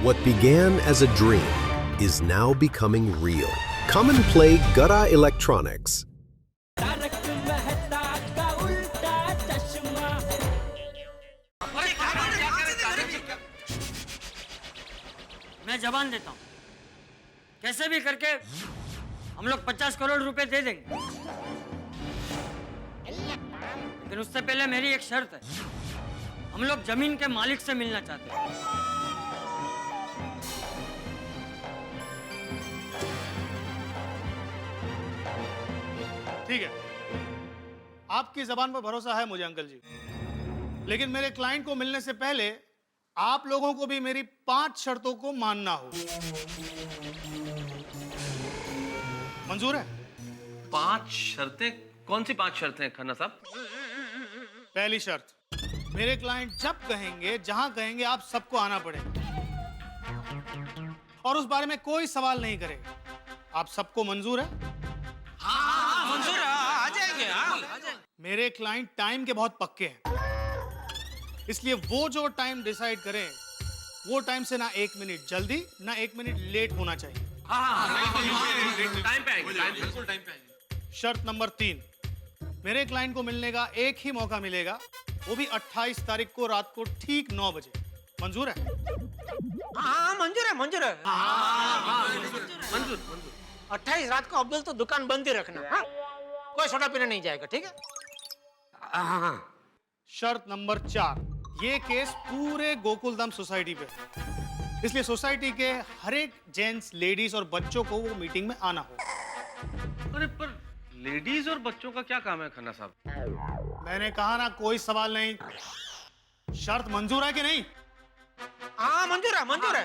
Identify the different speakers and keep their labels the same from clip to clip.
Speaker 1: What began as a dream is now becoming real. Come and play Gada Electronics.
Speaker 2: मैं जबान देता हूँ, कैसे भी करके हम लोग 50 करोड़ रुपए दे देंगे, लेकिन उससे पहले मेरी एक शर्त है। हम लोग जमीन के मालिक से मिलना चाहते हैं।
Speaker 3: ठीक है, आपकी जबान पर भरोसा है मुझे अंकल जी, लेकिन मेरे क्लाइंट को मिलने से पहले आप लोगों को भी मेरी 5 शर्तों को मानना हो। मंजूर है?
Speaker 4: 5 शर्तें? कौन सी 5 शर्तें खन्ना साहब?
Speaker 3: पहली शर्त, मेरे क्लाइंट जब कहेंगे, जहां कहेंगे, आप सबको आना पड़ेगा और उस बारे में कोई सवाल नहीं करेगा। आप सबको मंजूर है?
Speaker 5: हाँ, मंजूर है, आ जाएंगे।
Speaker 3: मेरे क्लाइंट टाइम के बहुत पक्के हैं, इसलिए वो जो टाइम डिसाइड करें वो टाइम से ना 1 मिनट जल्दी ना 1 मिनट लेट होना चाहिए।
Speaker 4: टाइम पे आएंगे, बिल्कुल टाइम पे आएंगे।
Speaker 3: शर्त नंबर 3, मेरे क्लाइंट को मिलने का एक ही मौका मिलेगा, वो भी 28 तारीख को रात को ठीक 9 बजे। मंजूर है?
Speaker 5: हाँ, मंजूर है, मंजूर है।
Speaker 4: मंजूर।
Speaker 5: 28 रात को अब्दुल तो दुकान बंद ही रखना। हाँ? कोई सोडा पीने नहीं जाएगा, ठीक है? हाँ।
Speaker 3: शर्त नंबर 4, ये केस पूरे गोकुलधाम सोसाइटी पे है, इसलिए सोसाइटी के हर एक जेंट्स, लेडीज और बच्चों को वो मीटिंग में आना होगा।
Speaker 4: अरे पर लेडीज और बच्चों का क्या काम है खन्ना साहब?
Speaker 3: मैंने कहा ना, कोई सवाल नहीं। शर्त मंजूर है कि नहीं?
Speaker 5: हाँ, मंजूर है, मंजूर है।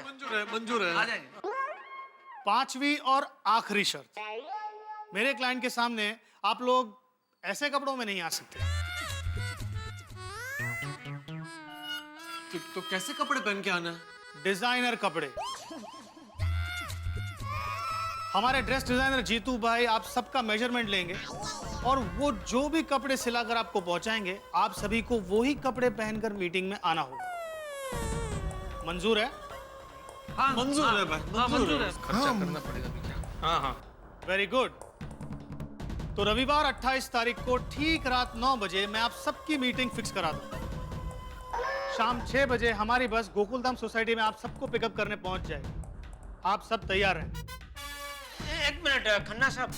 Speaker 4: मंजूर है। आ जाएंगे।
Speaker 3: 5वीं और आखिरी शर्त, मेरे क्लाइंट के सामने आप लोग ऐसे कपड़ों में नहीं आ सकते।
Speaker 6: तो कैसे कपड़े पहन के आना है?
Speaker 3: डिजाइनर कपड़े। हमारे ड्रेस डिजाइनर जीतू भाई आप सबका मेजरमेंट लेंगे और वो जो भी कपड़े सिलाकर आपको पहुंचाएंगे, आप सभी को वही कपड़े पहनकर मीटिंग में आना होगा। मंजूर है?
Speaker 4: हाँ,
Speaker 6: मंजूर है भाई,
Speaker 4: मंजूर है। खर्चा करना पड़ेगा भी क्या?
Speaker 3: हाँ, वेरी गुड। तो रविवार 28 तारीख को ठीक रात 9 बजे मैं आप सबकी मीटिंग फिक्स करा दूंगा। शाम 6 बजे हमारी बस गोकुलधाम सोसाइटी में आप सबको पिकअप करने पहुंच जाएगी। आप सब तैयार हैं?
Speaker 5: एक मिनट खन्ना साहब,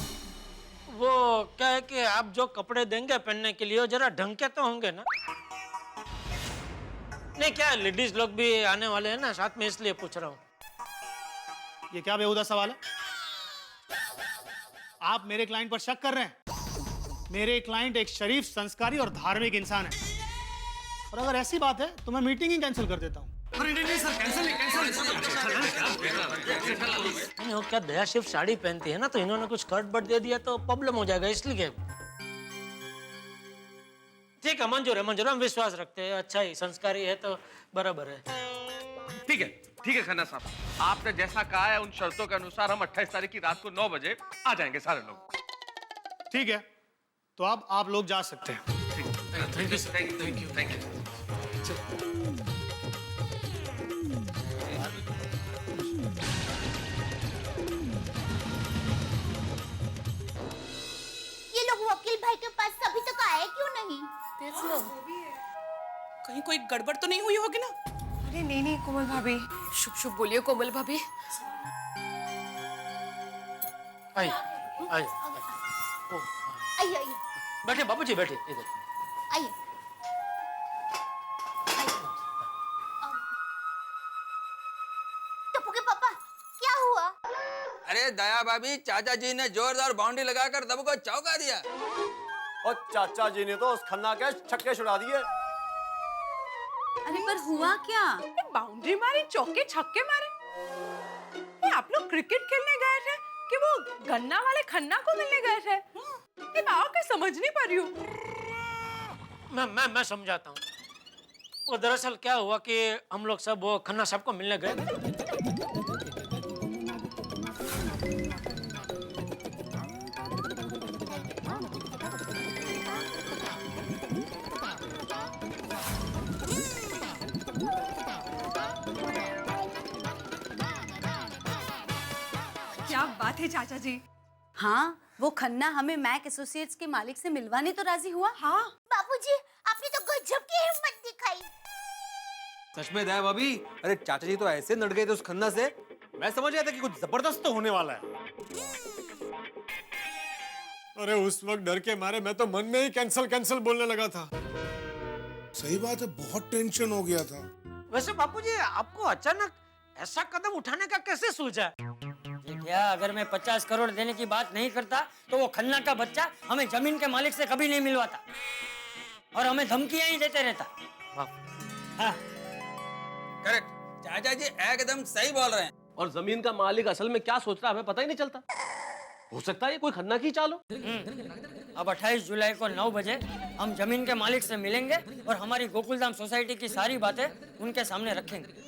Speaker 5: वो क्या है कि आप जो कपड़े देंगे पहनने के लिए वो जरा ढंग के तो होंगे ना? नहीं, क्या लेडीज लोग भी आने वाले हैं ना साथ में, इसलिए पूछ रहा हूँ।
Speaker 3: ये क्या बेहुदा सवाल है? आप मेरे क्लाइंट पर शक कर रहे हैं? मेरे क्लाइंट एक शरीफ, संस्कारी और धार्मिक इंसान है, और अगर ऐसी बात है तो मैं मीटिंग ही कैंसिल कर देता हूँ।
Speaker 6: नहीं सर, कैंसिल नहीं।
Speaker 5: नहीं, वो क्या दया सिर्फ साड़ी पहनती है ना, तो इन्होंने कुछ स्कर्ट बट दे दिया तो प्रॉब्लम हो जाएगा, इसलिए। ठीक है, मंजूर है, मंजूर है, हम विश्वास रखते हैं। अच्छा ही संस्कारी है तो बराबर है।
Speaker 4: ठीक है खन्ना साहब, आपने जैसा कहा है उन शर्तों के अनुसार हम 28 तारीख की रात को 9 बजे आ जाएंगे सारे लोग।
Speaker 3: ठीक है, तो अब आप लोग जा सकते हैं।
Speaker 4: Thank you.
Speaker 7: ये लोग वकील भाई के पास अभी तक आए क्यों नहीं?
Speaker 8: कहीं कोई गड़बड़ तो नहीं हुई होगी ना?
Speaker 9: अरे नहीं कोमल भाभी।
Speaker 8: शुभ शुभ बोलिए कोमल भाभी।
Speaker 5: आइए।
Speaker 7: आइए
Speaker 5: बैठे बाबूजी, बैठे इधर।
Speaker 7: आइए। टप्पू के पापा, क्या हुआ?
Speaker 10: अरे दया भाभी, चाचा जी ने जोरदार बाउंड्री लगाकर दब को चौका दिया।
Speaker 11: और चाचा जी ने तो उस खन्ना के छक्के छुड़ा दिए।
Speaker 9: अरे पर हुआ क्या?
Speaker 8: बाउंड्री मारी, चौके छक्के मारे। ये आप लोग क्रिकेट खेलने गए थे कि वो गन्ना वाले खन्ना को मिलने गए थे? ये मैं क्या समझ नहीं पा रही हूँ।
Speaker 5: मैं समझाता हूँ। वो दरअसल क्या हुआ कि हम लोग सब वो खन्ना साहब को मिलने गए।
Speaker 9: क्या बात है चाचा जी।
Speaker 12: हाँ, वो खन्ना हमें मैक एसोसिएट्स के मालिक से मिलवाने तो राजी हुआ।
Speaker 9: हाँ
Speaker 7: बाबूजी, आपने तो गजब की हिम्मत दिखाई।
Speaker 6: सच में दया भाभी, अरे चाचा जी तो ऐसे नड़ गए थे उस खन्ना से, मैं समझ गया था कि कुछ जबरदस्त तो होने वाला है।
Speaker 11: अरे उस वक्त डर के मारे मैं तो मन में ही कैंसल बोलने लगा था।
Speaker 13: सही बात है, बहुत टेंशन हो गया था।
Speaker 5: वैसे बापूजी, आपको अचानक ऐसा कदम उठाने का कैसे सूझा?
Speaker 2: क्या अगर मैं 50 करोड़ देने की बात नहीं करता तो वो खन्ना का बच्चा हमें जमीन के मालिक से कभी नहीं मिलवाता और हमें धमकियां ही देते रहता। हाँ।
Speaker 10: करेक्ट, चाचा जी एकदम सही बोल रहे हैं।
Speaker 4: और जमीन का मालिक असल में क्या सोच रहा है हमें पता ही नहीं चलता। हो सकता है ये कोई खन्ना की चाल हो।
Speaker 2: अब 28 जुलाई को 9 बजे हम जमीन के मालिक से मिलेंगे और हमारी गोकुलधाम सोसाइटी की सारी बातें उनके सामने रखेंगे।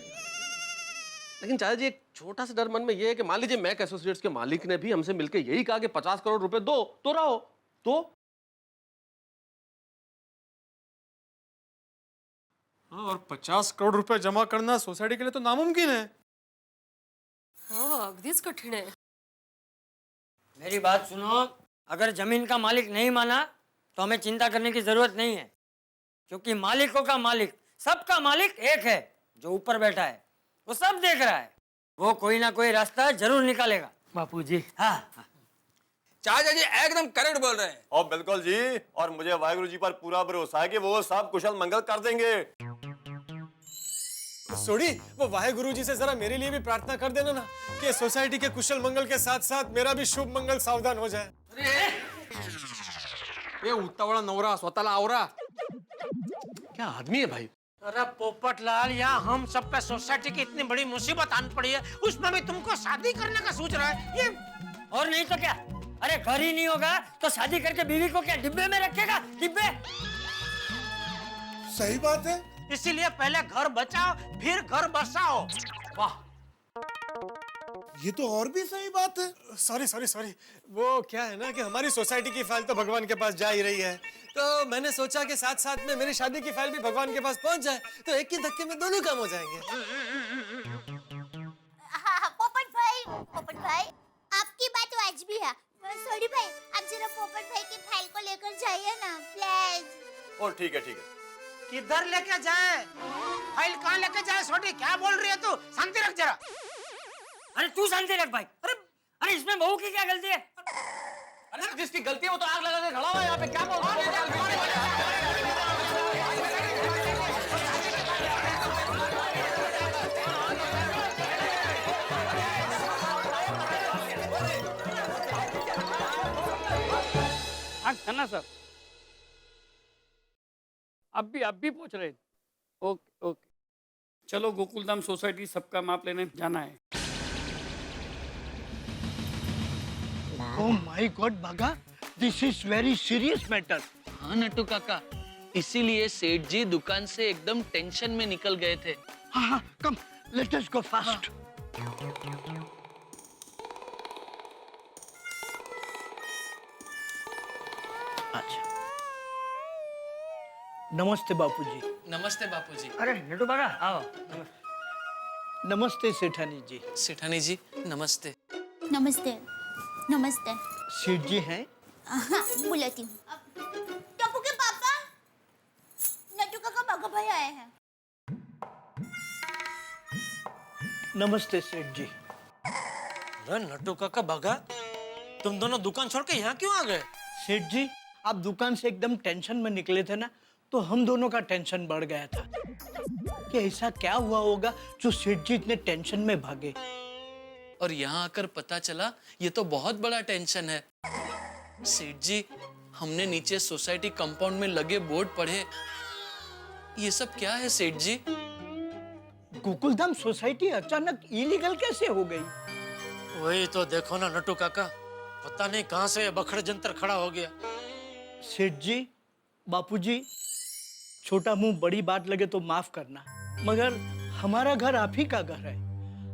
Speaker 4: लेकिन चाचा जी, एक छोटा सा डर मन में ये है कि मान लीजिए मैक एसोसिएट्स के मालिक ने भी हमसे मिलकर यही कहा कि 50 करोड़ रुपए दो तो रहो, तो
Speaker 3: हाँ, और 50 करोड़ रुपए जमा करना सोसाइटी के लिए तो नामुमकिन है।
Speaker 9: हाँ, अगदीच कठीण है।
Speaker 2: मेरी बात सुनो, अगर जमीन का मालिक नहीं माना तो हमें चिंता करने की जरूरत नहीं है, क्योंकि मालिकों का मालिक, सबका मालिक एक है जो ऊपर बैठा है। वो सब देख रहा है, वो कोई ना कोई रास्ता जरूर निकालेगा। बापूजी। हाँ,
Speaker 10: चाचा जी एकदम करेक्ट बोल रहे हैं।
Speaker 11: और बिल्कुल जी, और मुझे वाहिगुरु जी पर पूरा भरोसा है कि वो सब कुशल मंगल कर देंगे।
Speaker 6: सोडी, वो वाहेगुरु जी से जरा मेरे लिए भी प्रार्थना कर देना ना कि सोसाइटी के कुशल मंगल के साथ साथ मेरा भी शुभ मंगल सावधान हो जाए।
Speaker 3: ये उतावळा नवरा स्वतःला आवरा।
Speaker 4: क्या आदमी है भाई।
Speaker 5: अरे पोपटलाल, यहाँ हम सब पे सोसाइटी की इतनी बड़ी मुसीबत आन पड़ी है, उसमें भी तुमको शादी करने का सोच रहा है ये।
Speaker 2: और नहीं तो क्या, अरे घर ही नहीं होगा तो शादी करके बीवी को क्या डिब्बे में रखेगा? डिब्बे।
Speaker 13: सही बात है।
Speaker 5: इसीलिए पहले घर बचाओ फिर घर बसाओ। वाह,
Speaker 13: ये तो और भी सही बात है।
Speaker 6: सॉरी, वो क्या है ना कि हमारी सोसाइटी की फाइल तो भगवान के पास जा ही रही है, तो मैंने सोचा कि साथ साथ में मेरी शादी की फाइल भी भगवान के पास पहुंच जाए, तो एक ही धक्के में दोनों काम हो जाएंगे।
Speaker 7: हाँ, पोपट भाई, आपकी बात वाजिबी है। सॉरी भाई, आप जरा पोपट भाई की फाइल को लेकर जाइए ना प्लीज।
Speaker 11: और ठीक है।
Speaker 5: किधर लेके जाए? फाइल कहाँ लेके जाए? छोटी, क्या बोल रही है तू? शांति रख जरा।
Speaker 2: अरे तू शांति रख भाई। अरे इसमें बहू की क्या गलती है?
Speaker 4: अरे जिसकी गलती है वो तो आग लगा के खड़ा हुआ है यहाँ पे, क्या बोल रहा है।
Speaker 2: हाँ खन्ना साहब, अब भी पूछ रहे थे। ओके, चलो गोकुलधाम सोसाइटी सबका माप लेने जाना है।
Speaker 5: ओह माय गॉड बागा, this is very serious matter.
Speaker 14: हाँ नट्टू काका, इसीलिए सेठ जी दुकान से एकदम टेंशन में निकल गए थे।
Speaker 5: हाँ, कम लेट अस गो फास्ट। अच्छा, नमस्ते बापूजी।
Speaker 14: नमस्ते बापूजी।
Speaker 2: अरे नटू बागा, आओ।
Speaker 5: नमस्ते सेठानी जी।
Speaker 14: सेठानी जी नमस्ते।
Speaker 7: नमस्ते।
Speaker 5: सेठ जी हैं?
Speaker 7: हाँ, बुलाती हूँ। टप्पू के पापा, नट्टू काका बागा भाई आए हैं।
Speaker 5: नमस्ते सेठ जी। अरे नट्टू काका बागा, तुम दोनों दुकान छोड़ के यहाँ क्यों आ गए? सेठ जी, आप दुकान से एकदम टेंशन में निकले थे ना, तो हम दोनों का टेंशन बढ़ गया था कि ऐसा क्या हुआ होगा जो सेठ जी इतने टेंशन में भागे।
Speaker 14: और यहाँ आकर पता चला ये तो बहुत बड़ा टेंशन है। सेठ जी, हमने नीचे सोसाइटी कंपाउंड में लगे बोर्ड पढ़े। ये सब क्या है सेठ जी?
Speaker 5: गोकुलधाम सोसाइटी अचानक इलीगल कैसे हो गई? वही तो देखो ना नट्टू काका, पता नहीं कहां से बखड़ जंतर खड़ा हो गया। सेठ जी, बापूजी, छोटा मुंह बड़ी बात लगे तो माफ करना, मगर हमारा घर आप ही का घर है।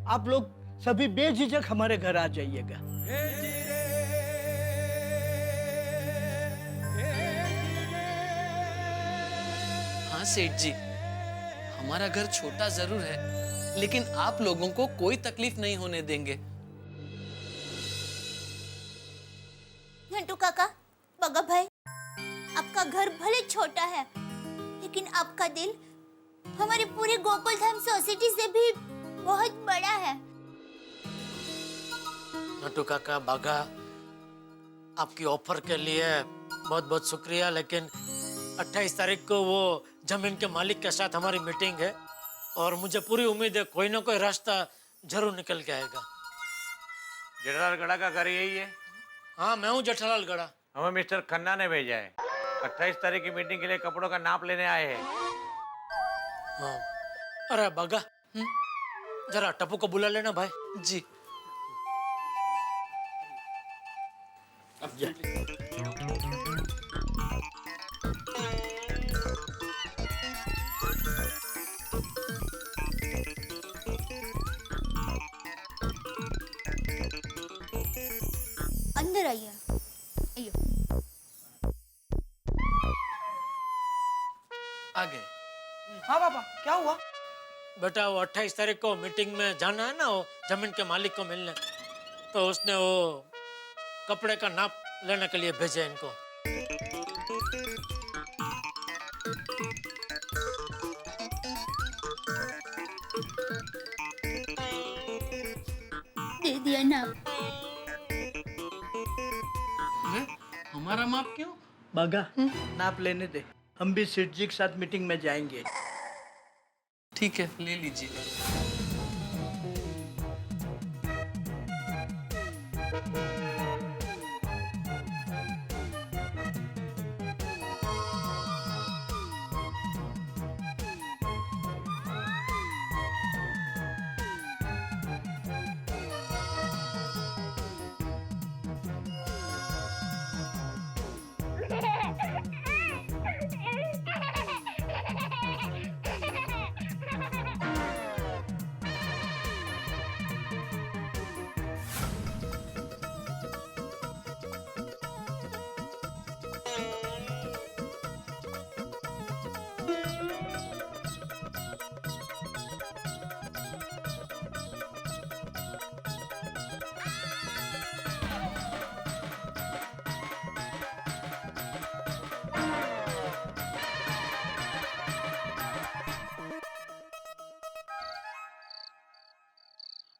Speaker 5: आप लोग सभी बेझिझक हमारे घर आ जाइएगा।
Speaker 14: हाँ सेठ जी, हमारा घर छोटा जरूर है, लेकिन आप लोगों को कोई तकलीफ नहीं होने देंगे।
Speaker 7: नंटू काका, बगा भाई, आपका घर भले छोटा है, लेकिन आपका दिल हमारी पूरी गोकुल धाम सोसाइटी से भी बहुत बड़ा है।
Speaker 5: नटू काका, बागा, आपकी ऑफर के लिए बहुत बहुत शुक्रिया, लेकिन 28 तारीख को वो जमीन के मालिक के साथ हमारी मीटिंग है और मुझे पूरी उम्मीद है कोई ना कोई रास्ता जरूर निकल के आएगा।
Speaker 15: जेठालाल गड़ा का घर यही है?
Speaker 5: हाँ, मैं हूँ जेठालाल गड़ा।
Speaker 15: हमें मिस्टर खन्ना ने भेजा है। 28 तारीख की मीटिंग के लिए कपड़ों का नाप लेने आए हैं।
Speaker 5: हाँ, अरे बागा, जरा टप्पू को बुला लेना भाई।
Speaker 14: जी।
Speaker 7: अंदर आइए। आइए।
Speaker 5: आगे।
Speaker 8: हाँ पापा, क्या हुआ?
Speaker 5: बेटा, वो 28 तारीख को मीटिंग में जाना है ना, वो जमीन के मालिक को मिलने, तो उसने वो कपड़े का नाप लेने के लिए भेजे इनको।
Speaker 7: दे दिया नाप।
Speaker 14: हमारा माप क्यों?
Speaker 5: बागा, नाप लेने दे, हम भी सेठ जी के साथ मीटिंग में जाएंगे।
Speaker 14: ठीक है, ले लीजिए।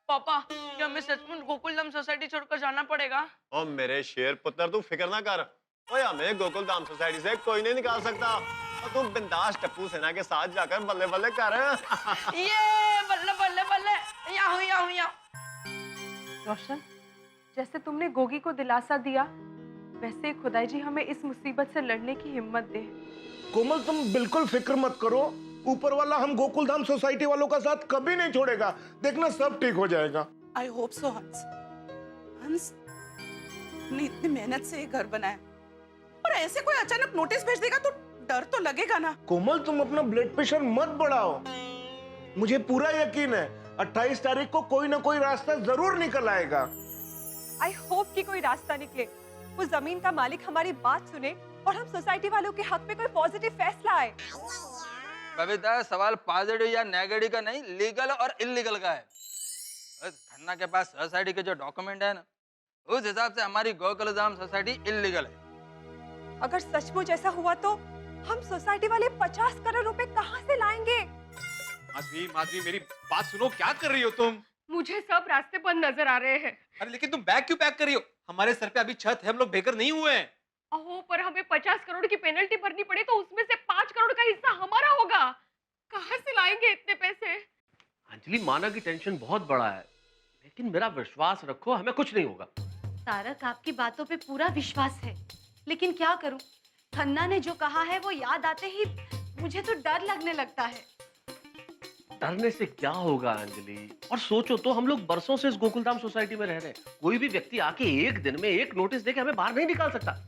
Speaker 8: पापा, क्या हमें सचमुच गोकुलधाम सोसाइटी छोड़कर जाना पड़ेगा?
Speaker 11: ओ मेरे शेर पुत्र, तू फिक्र ना कर। ओए, हमें गोकुलधाम सोसाइटी से कोई नहीं निकाल सकता। और तू बिंदास टप्पू सेना के साथ जाकर बल्ले बल्ले कर।
Speaker 8: ये बल्ले बल्ले बल्ले, याहू याहू याहू। रोशन, जैसे तुमने गोगी को दिलासा दिया, वैसे खुदाई जी हमें इस मुसीबत से लड़ने की हिम्मत दे।
Speaker 13: कोमल, तुम बिल्कुल फिक्र मत करो, ऊपर वाला हम गोकुलधाम सोसाइटी वालों का साथ कभी नहीं छोड़ेगा। देखना, सब ठीक हो जाएगा।
Speaker 8: आई होप सो हंस। हंस ने इतनी मेहनत से ये घर बनाया और ऐसे कोई अचानक नोटिस भेज देगा तो डर तो लगेगा ना।
Speaker 13: कोमल, तुम अपना ब्लड प्रेशर मत बढ़ाओ, मुझे पूरा यकीन है 28 तारीख को कोई ना कोई रास्ता जरूर निकल आएगा।
Speaker 8: आई होप कि कोई रास्ता निकले, वो जमीन का मालिक हमारी बात सुने और हम सोसाइटी वालों के हक में कोई पॉजिटिव फैसला आए।
Speaker 10: कविता, सवाल पॉजिटिव या नेगेटिव का नहीं, लीगल और इलीगल का है। खन्ना के पास सोसाइटी के जो डॉक्यूमेंट है ना, उस हिसाब से हमारी गोकुलधाम सोसाइटी इलीगल है।
Speaker 8: अगर सचमुच ऐसा हुआ तो हम सोसाइटी वाले 50 करोड़ रुपए कहाँ से लाएंगे?
Speaker 16: माधवी, माधवी, मेरी बात सुनो, क्या कर रही हो तुम?
Speaker 9: मुझे सब रास्ते बंद नजर आ रहे हैं।
Speaker 16: अरे लेकिन तुम बैग क्यों पैक कर रही हो? हमारे सर पे अभी छत है, हम लोग बेघर नहीं हुए हैं।
Speaker 9: अहो, पर हमें 50 करोड़ की पेनल्टी भरनी पड़े तो उसमें से 5 करोड़ का हिस्सा हमारा होगा। कहाँ से लाएंगे इतने पैसे?
Speaker 4: अंजलि, माना की टेंशन बहुत बड़ा है, लेकिन मेरा विश्वास रखो, हमें कुछ नहीं होगा।
Speaker 12: तारक, आपकी बातों पे पूरा विश्वास है, लेकिन क्या करूं, खन्ना ने जो कहा है वो याद आते ही मुझे तो डर लगने लगता है।
Speaker 4: डरने से क्या होगा अंजलि? और सोचो तो, हम लोग बरसों से इस गोकुलधाम सोसाइटी में रह रहे हैं, कोई भी व्यक्ति आके एक दिन में एक नोटिस देके हमें बाहर नहीं निकाल सकता।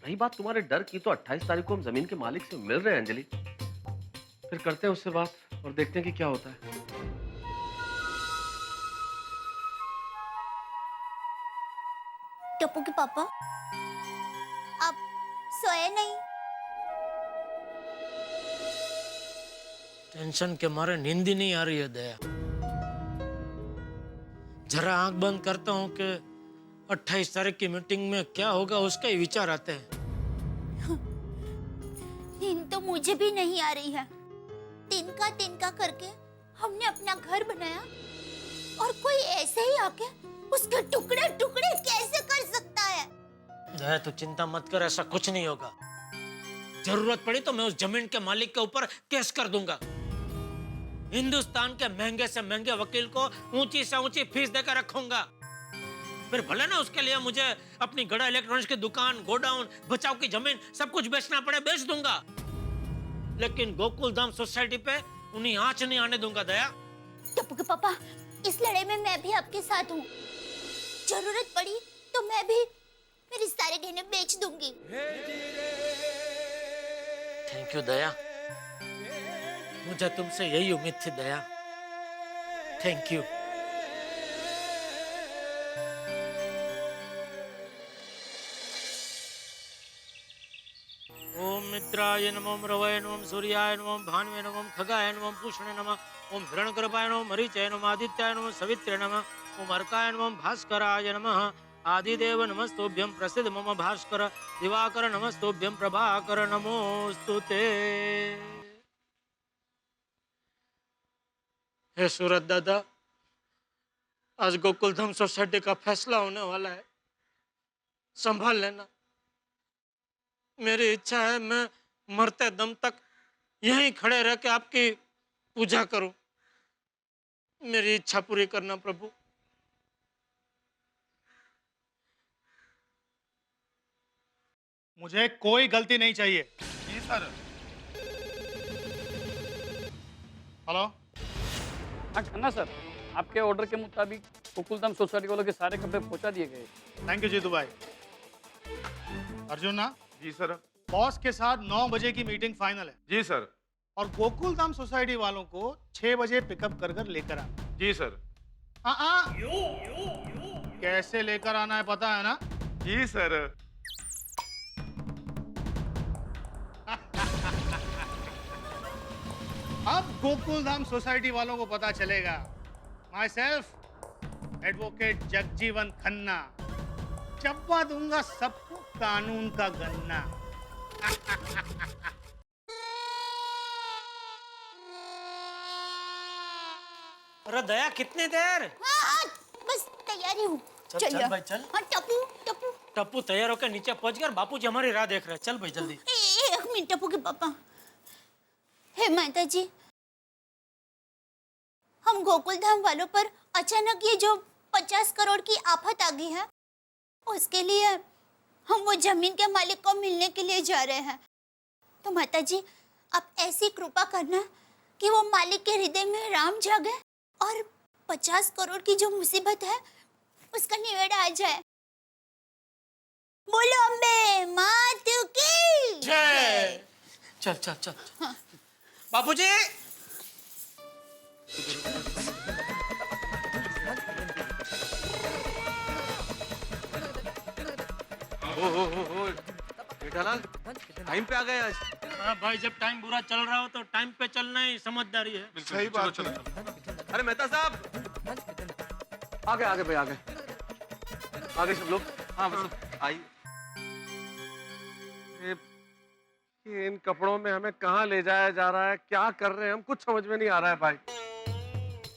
Speaker 4: रही बात तुम्हारे डर की, तो 28 तारीख को हम जमीन के मालिक से मिल रहे हैं अंजलि, फिर करते हैं उससे बात और देखते हैं कि क्या होता है।
Speaker 7: टप्पू के पापा, आप सोए नहीं?
Speaker 5: टेंशन के मारे नींद ही नहीं आ रही है दया। जरा आंख बंद करता हूँ कि 28 तारीख की मीटिंग में क्या होगा उसका ही विचार आते हैं।
Speaker 7: नींद तो मुझे भी नहीं आ रही है। तिनका करके हमने अपना घर बनाया और कोई ऐसे ही आके उसके टुकड़े टुकड़े कैसे कर सकता है?
Speaker 5: दया तू चिंता मत कर, ऐसा कुछ नहीं होगा। जरूरत पड़ी तो मैं उस जमीन के मालिक के ऊपर केस कर दूंगा। हिंदुस्तान के महंगे से महंगे वकील को ऊंची से ऊंची फीस देकर रखूंगा। फिर भले ना उसके लिए मुझे अपनी गड़ा इलेक्ट्रॉनिक्स की दुकान, गोडाउन, बचाव की जमीन सब कुछ बेचना पड़े बेच दूंगा, लेकिन गोकुल धाम सोसाइटी पे उन्हें आंच नहीं आने दूंगा। दया
Speaker 7: टप्पू के पापा, इस लड़ाई में मैं भी आपके साथ हूँ। जरूरत पड़ी तो मैं भी मेरे सारे गहने बेच दूंगी।
Speaker 5: थैंक यू दया, मुझे तुमसे यही उम्मीद थी दया। Thank you. ओम मित्राय नमः, ओम रवये नमः, ओम सूर्याय नमः, ओम भानुवे नमः, ओम खगाय नमः, ओम पूषणे नमः, ओम हिरण्यगर्भाय नमः, मरीचाय नमः, आदित्याय नमः, सवित्रे नमः, ओम अर्काय नमः, ओम भास्कराय नमः। आदिदेव नमस्तुभ्यं, प्रसिद्ध मम भास्कर, दिवाकर नमस्तुभ्यं, प्रभाकर नमोस्तुते। हे सूरत दादा, आज गोकुलधाम सोसाइटी का फैसला होने वाला है, संभाल लेना। मेरी इच्छा है मैं मरते दम तक यहीं खड़े रह के आपकी पूजा करूं। मेरी इच्छा पूरी करना प्रभु।
Speaker 3: मुझे कोई गलती नहीं चाहिए।
Speaker 13: जी सर।
Speaker 3: हेलो।
Speaker 17: हाँ खन्ना सर, आपके ऑर्डर के मुताबिक गोकुलधाम सोसाइटी वालों के सारे कपड़े पहुंचा दिए गए।
Speaker 3: थैंक यू जीतू भाई। अर्जुन ना।
Speaker 13: जी सर।
Speaker 3: बॉस के साथ 9 बजे की मीटिंग फाइनल है।
Speaker 13: जी सर।
Speaker 3: और गोकुलधाम सोसाइटी वालों को 6 बजे पिकअप कर लेकर आना।
Speaker 13: जी सर।
Speaker 3: कैसे लेकर आना है पता है ना?
Speaker 13: जी सर।
Speaker 3: अब गोकुलधाम सोसाइटी वालों को पता चलेगा। Myself advocate Jagjivan Khanna चब्बा दूंगा सबको कानून का गन्ना।
Speaker 5: अरे दया कितनी देर?
Speaker 7: हाँ, बस तैयारी हूँ।
Speaker 5: चल चल भाई चल।
Speaker 7: हाँ टप्पू टप्पू
Speaker 5: टप्पू तैयार होकर नीचे पहुंच गया, बापूजी हमारी राह देख रहे हैं। चल भाई जल्दी।
Speaker 7: एक मिनट टप्पू के पापा। हे माता जी, हम गोकुलधाम वालों पर अचानक ये जो 50 करोड़ की आफत आ गई है, उसके लिए हम वो जमीन के मालिक को मिलने के लिए जा रहे हैं। तो माता जी आप ऐसी कृपा करना कि वो मालिक के हृदय में राम जागे और 50 करोड़ की जो मुसीबत है उसका निवेड़ा आ जाए। बोलो अम्बे मात की
Speaker 5: जय। चल चल चल।
Speaker 7: हाँ।
Speaker 5: बापूजी
Speaker 16: हो बेटालाल, टाइम पे आ गए आज।
Speaker 5: हाँ भाई, जब टाइम बुरा चल रहा हो तो टाइम पे चलना ही समझदारी है।
Speaker 13: सही बात।
Speaker 16: चलो। अरे मेहता साहब, आगे आगे भाई आगे आगे सब लोग। हाँ मतलब आइए।
Speaker 15: इन कपड़ों में हमें कहाँ ले जाया जा रहा है, क्या कर रहे हैं हम, कुछ समझ में नहीं आ रहा है भाई।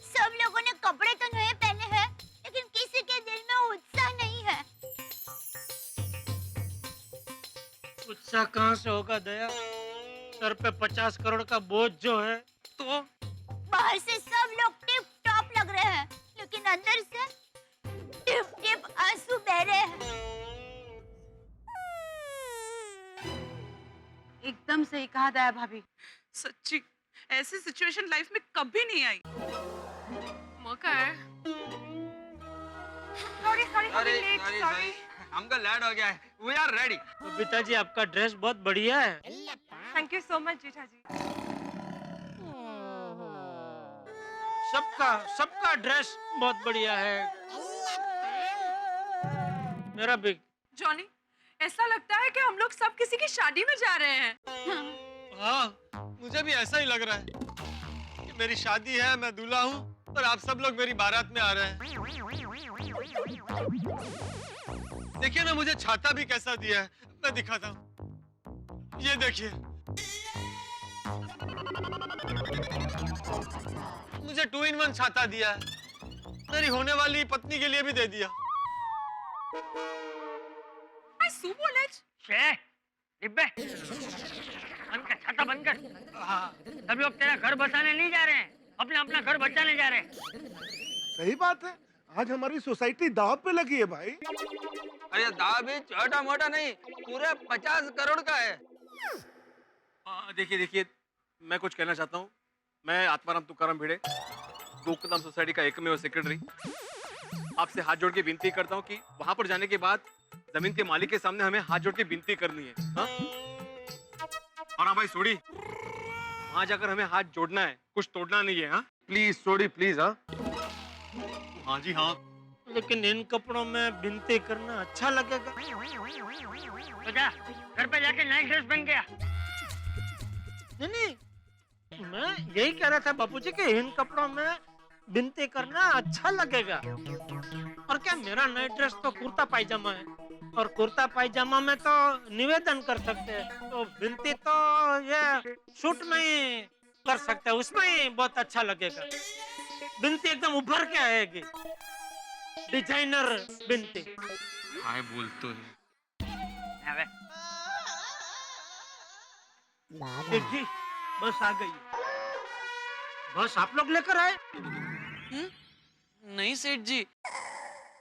Speaker 7: सब लोगों ने कपड़े तो नए पहने हैं, लेकिन किसी के दिल में उत्साह नहीं है।
Speaker 5: उत्साह कहाँ से होगा दया? सर पे 50 करोड़ का बोझ जो है तो
Speaker 7: बाहर से सब लोग टिप टॉप लग रहे हैं, लेकिन अंदर से टिप टिप आंसू बह रहे हैं।
Speaker 12: एकदम सही कहा दया भाभी।
Speaker 18: सच्ची ऐसी सिचुएशन लाइफ में कभी नहीं आई।
Speaker 9: मौका है।
Speaker 12: सॉरी
Speaker 10: सॉरी हमको लेट हो गया है। We are ready.
Speaker 5: Babita ji आपका ड्रेस बहुत बढ़िया है।
Speaker 8: थैंक यू सो मच जीजा जी।
Speaker 5: सबका ड्रेस बहुत बढ़िया है। मेरा भी।
Speaker 18: जॉनी, ऐसा लगता है कि हम लोग सब किसी की शादी में जा रहे हैं।
Speaker 6: हाँ, मुझे भी ऐसा ही लग रहा है कि मेरी शादी है, मैं दूल्हा हूँ और आप सब लोग मेरी बारात में आ रहे हैं। देखिए ना मुझे छाता भी कैसा दिया है, मैं दिखाता हूँ। ये देखिए, मुझे 2-in-1 छाता दिया है। मेरी होने वाली पत्नी के लिए भी दे दिया।
Speaker 2: डिब्बे बंद कर, छाता बंद कर। सभी लोग तेरा घर बसाने नहीं जा रहे हैं, अपना अपना घर बचाने जा रहे हैं।
Speaker 13: सही बात है, आज हमारी सोसाइटी दाव पे लगी है भाई।
Speaker 10: अरे दाव भी छोटा मोटा नहीं, पूरे 50 करोड़ का है।
Speaker 15: देखिए देखिए, मैं कुछ कहना चाहता हूँ। मैं आत्माराम तुकाराम भिड़े, गोकुलधाम सोसाइटी का एकमेव सेक्रेटरी, आपसे हाथ जोड़ के विनती करता हूँ कि वहां पर जाने के बाद जमीन के मालिक के सामने हमें हाथ जोड़ के विनती करनी है। हाँ? और हाँ भाई सोडी, वहां जाकर हमें हाथ जोड़ना है, कुछ तोड़ना नहीं है। हाँ प्लीज सोडी प्लीज। हाँ हाँ जी हाँ।
Speaker 5: लेकिन इन कपड़ों में विनती करना अच्छा लगेगा।
Speaker 2: तो जा घर पे जाके नाइट ड्रेस पहन के आ।
Speaker 5: नहीं, मैं यही कह रहा था बापूजी कि इन कपड़ों में विनती करना अच्छा लगेगा। और क्या, मेरा नाइट ड्रेस तो कुर्ता पायजामा है, और कुर्ता पायजामा में तो निवेदन कर सकते हैं, तो विनती तो ये सूट में ही कर सकते हैं, उसमें ही बहुत अच्छा लगेगा। विनती एकदम उभर के आएगी, डिजाइनर विनती।
Speaker 15: हाय बोल तो है।
Speaker 5: जी बस आ गई। बस आप लोग लेकर आए?
Speaker 14: नहीं सेठ जी,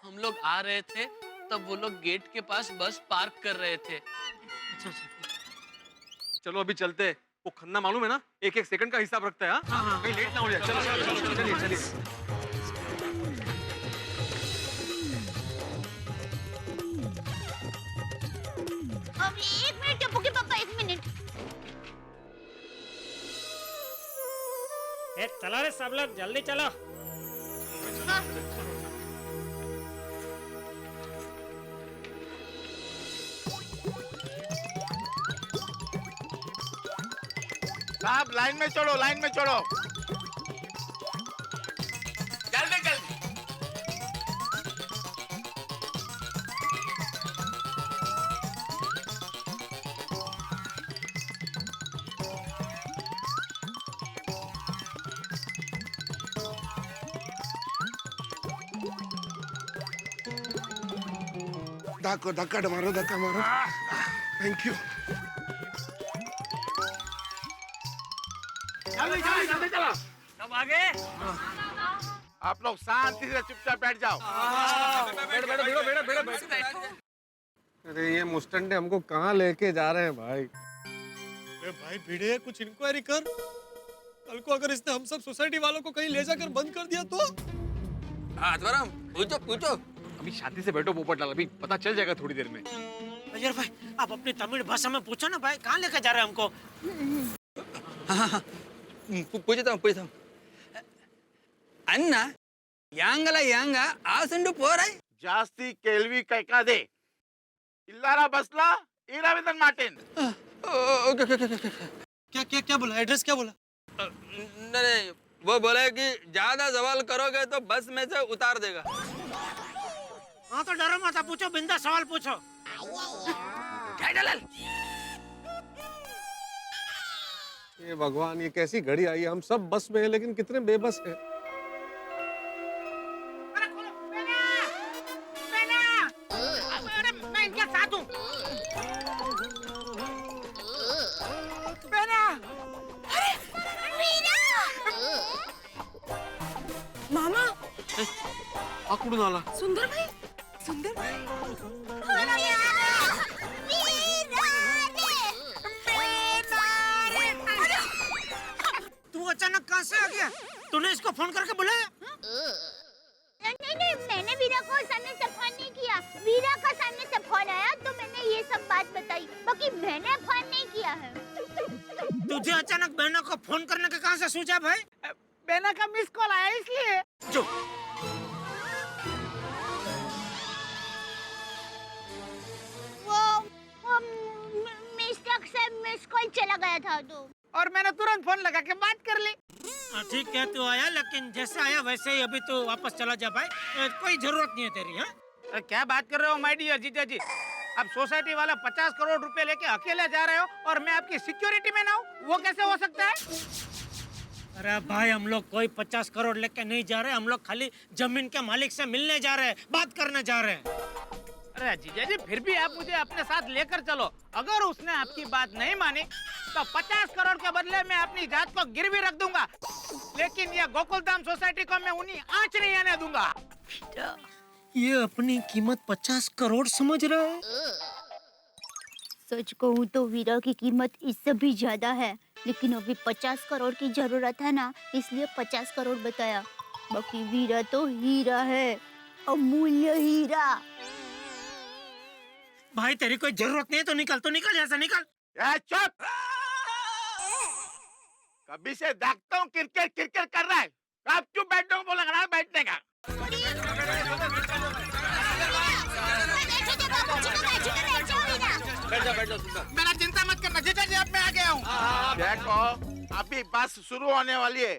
Speaker 14: हम लोग आ रहे थे तब वो लोग गेट के पास बस पार्क कर रहे थे।
Speaker 15: चलो अभी चलते। वो खन्ना मालूम है ना, एक एक सेकंड का हिसाब रखता है। हाँ? कहीं लेट ना हो जाए। चलो चलो चलो चलिए चलिए।
Speaker 7: अब 1 मिनट टप्पू के पापा, 1 मिनट।
Speaker 5: चलो रे सब लोग, जल्दी चलो।
Speaker 13: साहब लाइन में चढ़ो, लाइन में चढ़ो।
Speaker 16: जल्दी जल्दी।
Speaker 13: धक्का मारो, धक्का मारो। Thank you.
Speaker 16: जल्दी चलो।
Speaker 2: सब आगे।
Speaker 13: आप लोग शांति से चुपचाप बैठ जाओ।
Speaker 6: अरे ये मुस्टंडे हमको कहाँ लेके जा रहे हैं भाई? अरे भाई भिड़े, कुछ इंक्वायरी कर। कल को अगर इसने हम सब सोसाइटी वालों को कहीं ले जाकर बंद कर दिया तो?
Speaker 10: आत्माराम पूछो पूछो।
Speaker 15: अभी शांति से बैठो पोपटलाल, अभी पता चल जाएगा थोड़ी देर में।
Speaker 5: अजय भाई, आप अपनी तमिल भाषा में पूछो ना भाई, कहाँ लेकर जा रहे हैं हमको?
Speaker 10: पूछता हूँ। अन्ना यांगल यांग आसंडु पोराय
Speaker 13: जास्ती केल्वी कैकादे इल्लारा बसला इराविदन मार्टिन।
Speaker 10: ओके।
Speaker 6: क्या बोला? एड्रेस क्या बोला?
Speaker 10: नहीं, वो बोले कि ज्यादा सवाल करोगे तो बस में से उतार देगा।
Speaker 5: हाँ तो डरो मत, पूछो, बिंदा सवाल पूछो।
Speaker 6: ये भगवान, ये कैसी घड़ी आई है? हम सब बस में हैं लेकिन कितने बेबस हैं।
Speaker 5: मैं इनके साथ हूँ।
Speaker 18: मामा,
Speaker 15: आकुड़ून आला।
Speaker 18: सुंदर भाई, सुंदर भाई।
Speaker 5: तू अचानक कहाँ से आ गया? तूने इसको फोन करके बुलाया?
Speaker 7: नहीं, मैंने वीरा को सामने से फोन नहीं किया। वीरा का सामने से फोन आया तो मैंने ये सब बात बताई, बाकी मैंने फोन नहीं किया है।
Speaker 5: तुझे अचानक बहना को फोन करने का कहाँ से सूझा भाई? बहना का मिस कॉल आया इसलिए। जो
Speaker 7: वो मिस्टेक से मिस कॉल चला गया था तो।
Speaker 5: और मैंने तुरंत फोन लगा के बात कर ली। ठीक है तू आया, लेकिन जैसे आया वैसे ही अभी तो वापस चला जा भाई, कोई जरूरत नहीं है तेरी। हाँ
Speaker 19: क्या बात कर रहे हो माय डियर जीजा जी? अब सोसाइटी वाला 50 करोड़ रुपए लेके अकेले जा रहे हो और मैं आपकी सिक्योरिटी में ना हूँ, वो कैसे हो सकता है?
Speaker 5: अरे भाई हम लोग कोई 50 करोड़ लेके नहीं जा रहे, हम लोग खाली जमीन के मालिक से मिलने जा रहे हैं, बात करने जा रहे हैं।
Speaker 19: अरे जीजा जी फिर भी आप मुझे अपने साथ लेकर चलो, अगर उसने आपकी बात नहीं मानी तो 50 करोड़ के बदले मैं अपनी जात को गिरवी रख दूंगा, लेकिन ये गोकुलधाम सोसाइटी को मैं उन्हीं आंच नहीं आने दूंगा।
Speaker 5: ये अपनी कीमत 50 करोड़ समझ रहा है?
Speaker 7: सच कहूँ तो वीरा की कीमत इससे भी ज्यादा है, लेकिन अभी 50 करोड़ की जरूरत है ना, इसलिए 50 करोड़ बताया। बाकी वीरा तो हीरा है, अमूल्य हीरा।
Speaker 5: भाई तेरी कोई जरूरत नहीं है तो निकल यहाँ से, निकल।
Speaker 19: चुप! कभी से देखता हूँ क्रिकेट क्रिकेट कर रहा है, आप क्यों बैठने को बोला ना बैठने का?
Speaker 16: बैठ जाओ सुंदर।
Speaker 19: मेरा चिंता मत करना जीजा जी, अब मैं आ गया हूँ। देखो अभी बस शुरू होने वाली है,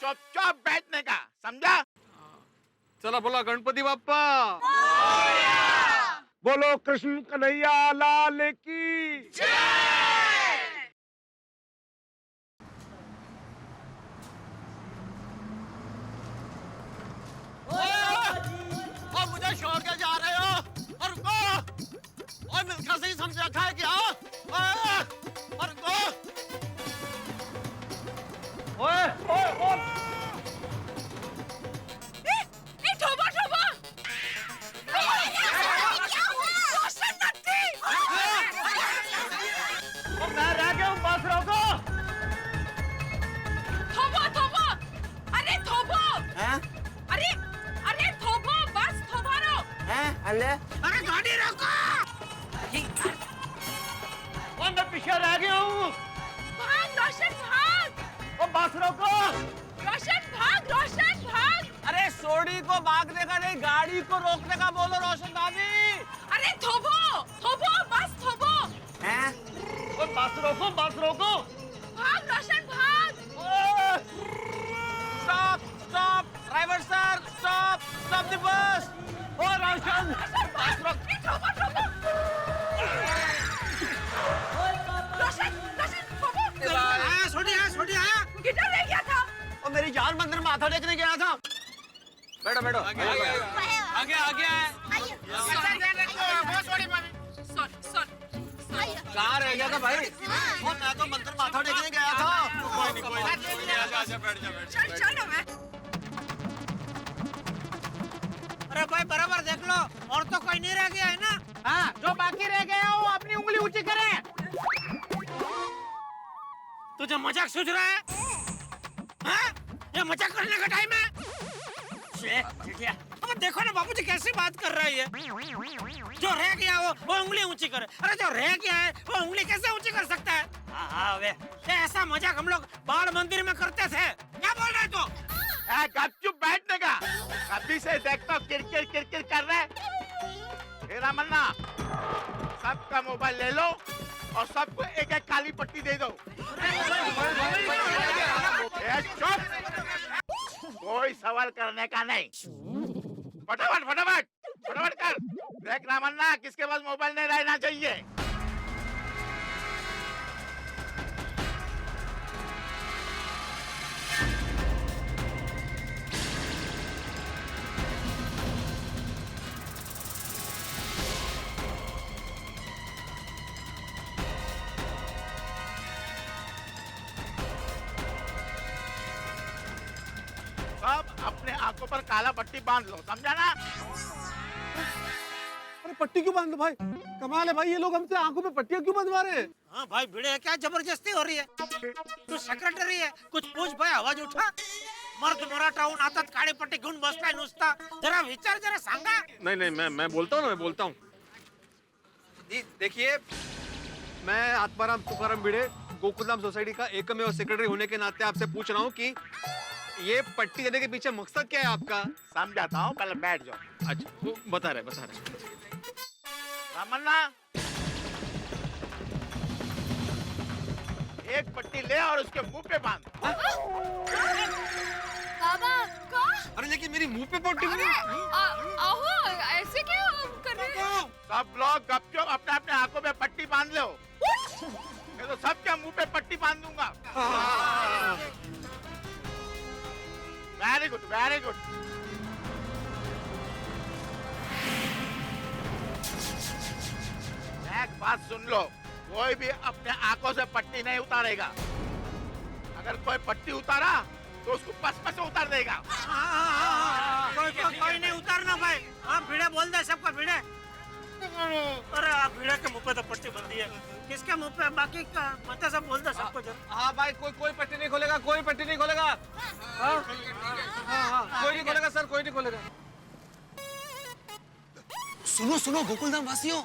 Speaker 19: चुप बैठने का, समझा?
Speaker 15: चला बोला गणपति बाप्पा।
Speaker 13: बोलो कृष्ण कन्हैया लाल की जय।
Speaker 19: और मुझे छोड़ के जा रहे हो? और मिलकर से ही समझ रखा है क्या? और मैं रह गया हूँ, बस रोको।
Speaker 18: थोबो अरे थोबो, अरे थोबो, बस थोबारो।
Speaker 19: अरे गाड़ी रोको। और मैं पीछे रह गया हूँ।
Speaker 18: भाग रोशन भाग।
Speaker 19: और बस रोको।
Speaker 18: रोशन भाग।
Speaker 19: अरे सोडी को भागने का नहीं, गाड़ी को रोकने का बोलो रोशन दादी।
Speaker 18: अरे थोबो बस थोबो।
Speaker 19: और बस रोको।
Speaker 18: भाग रोशन भाग।
Speaker 19: Stop driver sir, stop the bus. ओ रोशन बस रोक।
Speaker 18: रोशन आया। गिटार ले गया था।
Speaker 19: और मेरी जान मंदिर में माथा टेकने गया था। बैठो आगे कहाँ रह गया था भाई? मैं तो मंदिर माथा टेकने गया था।
Speaker 18: चलो मैं।
Speaker 5: अरे भाई बराबर देख लो, और तो कोई नहीं रह गया है ना?
Speaker 19: हाँ, जो बाकी रह गया हो अपनी उंगली ऊंची करे।
Speaker 5: तुझे मजाक सूझ रहा है? हाँ? ये मजाक करने का टाइम है? अब देखो ना बाबूजी कैसी बात कर रही है। जो रह गया वो उंगली ऊंची करे। अरे जो रह गया है वो उंगली कैसे ऊंची कर सकता है? हाँ वे, ऐसा मजाक हम लोग बाल मंदिर में करते थे। क्या बोल रहे तू?
Speaker 19: गपचुप बैठने का। कभी से देखता हूँ किरकिर कर रहा है। तेरा मन्ना, सबका मोबाइल ले लो और सबको एक एक काली पट्टी दे दो। चुप, कोई सवाल करने का नहीं। फटाफट कर। देख रामन्ना, किसके पास मोबाइल नहीं रहना चाहिए। सब अपने आंखों पर काला पट्टी बांध लो, समझा ना?
Speaker 6: अरे पट्टी क्यों बांध लो भाई? कमाल है भाई, ये लोग हमसे आंखों पे पट्टियां क्यों बंधवा रहे हैं?
Speaker 5: हाँ भाई भिड़े, क्या जबरदस्ती हो रही है? तू सेक्रेटरी है, कुछ पूछ भाई, आवाज उठा। मर्द मराठा हूँ, नातात काळी पट्टी घेऊन बसलाय नुसता, जरा विचार, जरा सांगा।
Speaker 15: नहीं मैं बोलता हूँ। देखिए, मैं आत्माराम तुकाराम भिड़े गोकुलधाम सोसाइटी का एकमेव सेक्रेटरी होने के नाते आपसे पूछ रहा हूँ कि ये पट्टी देने के पीछे मकसद क्या है आपका?
Speaker 19: समझाता हूँ, पहले बैठ जाओ।
Speaker 15: अच्छा, वो बता रहे।
Speaker 19: रामन्ना,
Speaker 20: एक पट्टी ले और उसके मुंह पे बांध।
Speaker 9: बाबा का?
Speaker 6: अरे लेकिन मेरी मुंह पे पट्टी बनी।
Speaker 9: आहो, ऐसे क्या कर रहे हैं?
Speaker 20: सब लोग गपचुप अपने अपने आंखों पे पट्टी बांध लो। मैं तो सबके मुंह पे पट्टी बांध दूंगा। Very good, very good. एक बात सुन लो, कोई भी अपने आंखों से पट्टी नहीं उतारेगा। अगर कोई पट्टी उतारा तो उसको पस उतार देगा।
Speaker 19: कोई नहीं उतारना भाई। आप भिड़े बोल दे सबको भिड़े। अरे आप भिड़े के मुंह पे तो पट्टी बंदी है, किसके मुंह पे? बाकी का मत सब बोल दे सबको।
Speaker 6: हाँ भाई, कोई पट्टी नहीं खोलेगा, कोई पट्टी नहीं खोलेगा। कोई नहीं खोलेगा सर, कोई नहीं खोलेगा।
Speaker 21: सुनो सुनो गोकुलधाम वासियों।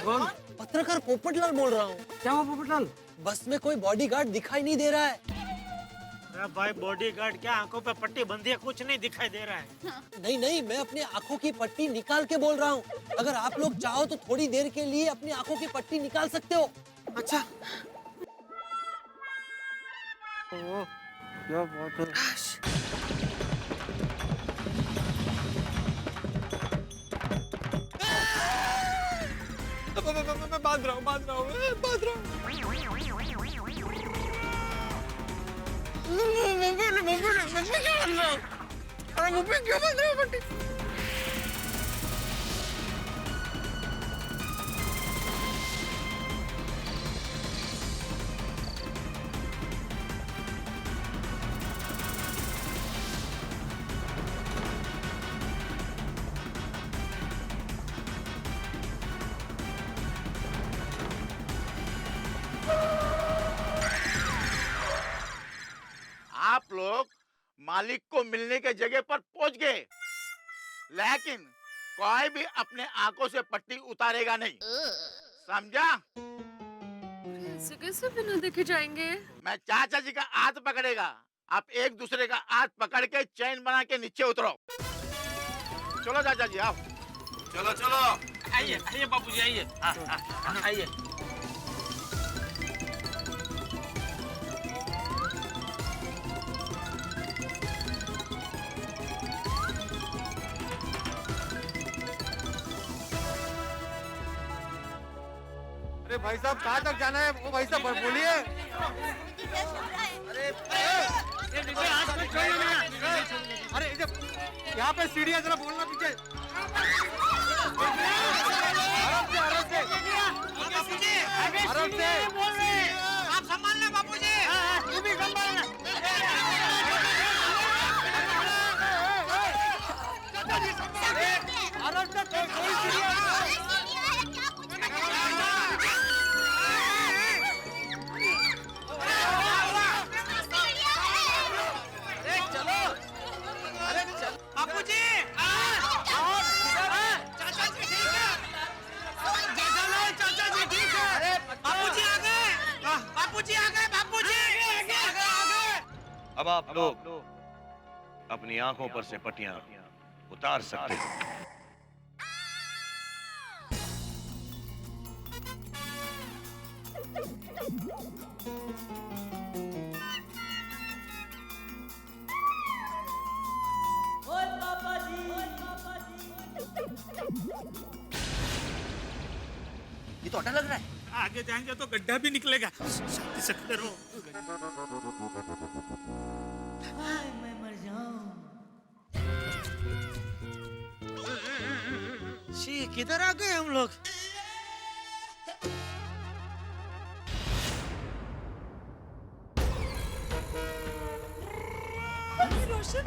Speaker 6: कौन?
Speaker 21: पत्रकार पोपटलाल बोल रहा हूँ।
Speaker 6: क्या हुआ पोपटलाल?
Speaker 21: बस में कोई बॉडीगार्ड दिखाई नहीं दे रहा है।
Speaker 19: अरे भाई बॉडीगार्ड क्या, आंखों पे पट्टी बंदी है, कुछ नहीं दिखाई दे रहा है।
Speaker 21: नहीं नहीं, मैं अपनी आंखों की पट्टी निकाल के बोल रहा हूँ। अगर आप लोग चाहो तो थोड़ी देर के लिए अपनी आंखों की पट्टी निकाल सकते हो।
Speaker 6: अच्छा, क्या बात है। मैं बांध रहा हूँ। अरे मुझे क्यों बांध रहा है पट्टी?
Speaker 20: आप लोग मालिक को मिलने के जगह पर पहुंच गए, लेकिन कोई भी अपने आंखों से पट्टी उतारेगा नहीं, समझा?
Speaker 9: ऐसे कैसे बिना देखे जाएंगे?
Speaker 20: मैं चाचा जी का हाथ पकड़ेगा, आप एक दूसरे का हाथ पकड़ के चैन बना के नीचे उतरो। चलो चाचा जी आओ।
Speaker 19: चलो चलो, आइए आइए बाबूजी आइए। आइए।
Speaker 6: अरे भाई साहब, कहाँ तक जाना है? वो भाई साहब बोलिए। अरे यहाँ पे सीढ़ी है, जरा बोलना पीछे। आराम से।
Speaker 19: आप संभालना बाबूजी। तू भी संभालना।
Speaker 6: आराम से, कोई सीढ़ी है।
Speaker 19: बाबूजी, चाचा जी ठीक है। जेठालाल चाचा जी ठीक है। बाबूजी आ गए। बाबूजी आ गए। बाबूजी आगे।
Speaker 22: अब आप लोग अपनी आंखों पर से पट्टियां उतार सकते हैं।
Speaker 21: ये तो अटा लग रहा है।
Speaker 19: आगे जाएंगे तो गड्ढा भी निकलेगा। शांति से खड़े रहो।
Speaker 21: मैं मर जाऊं।
Speaker 19: किधर आ गए हम लोग? रोशन,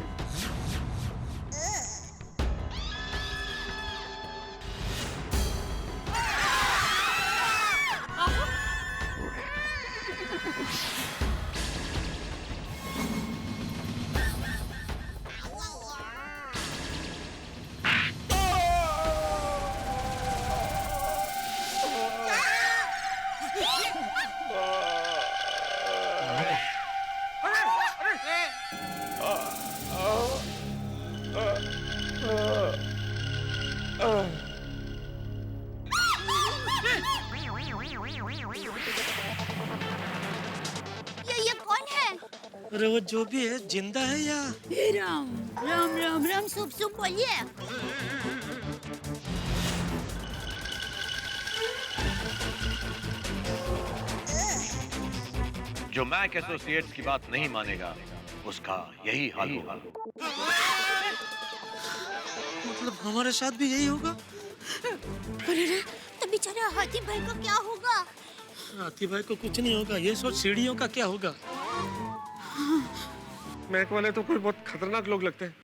Speaker 5: अरे वो जो भी है जिंदा है या?
Speaker 7: हे राम राम राम राम शुभ शुभ बोलिए।
Speaker 22: जो मैक एसोसिएट्स की बात नहीं मानेगा उसका यही हाल होगा।
Speaker 5: मतलब हमारे साथ भी यही होगा?
Speaker 7: अरे रे, तो बेचारे हाथी भाई का क्या होगा?
Speaker 5: हाथी भाई को कुछ नहीं होगा, ये सोच सीढ़ियों का क्या होगा?
Speaker 6: मैक वाले तो कोई बहुत खतरनाक लोग लगते हैं।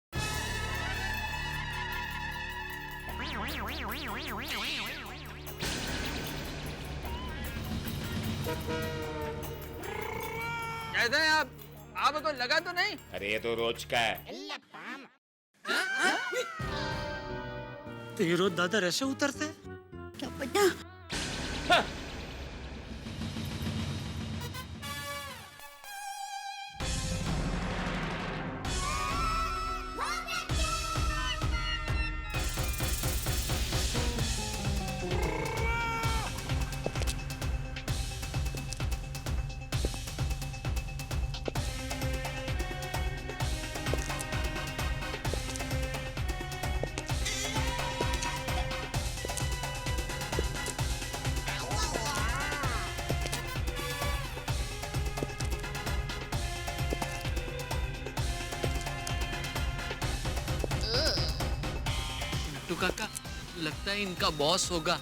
Speaker 10: कैसे हैं आप? आपको लगा तो नहीं?
Speaker 1: अरे ये तो रोज का है।
Speaker 5: तो ये रोज दादर ऐसे उतरते?
Speaker 7: क्या पता।
Speaker 14: नट्टू काका, लगता है इनका बॉस होगा।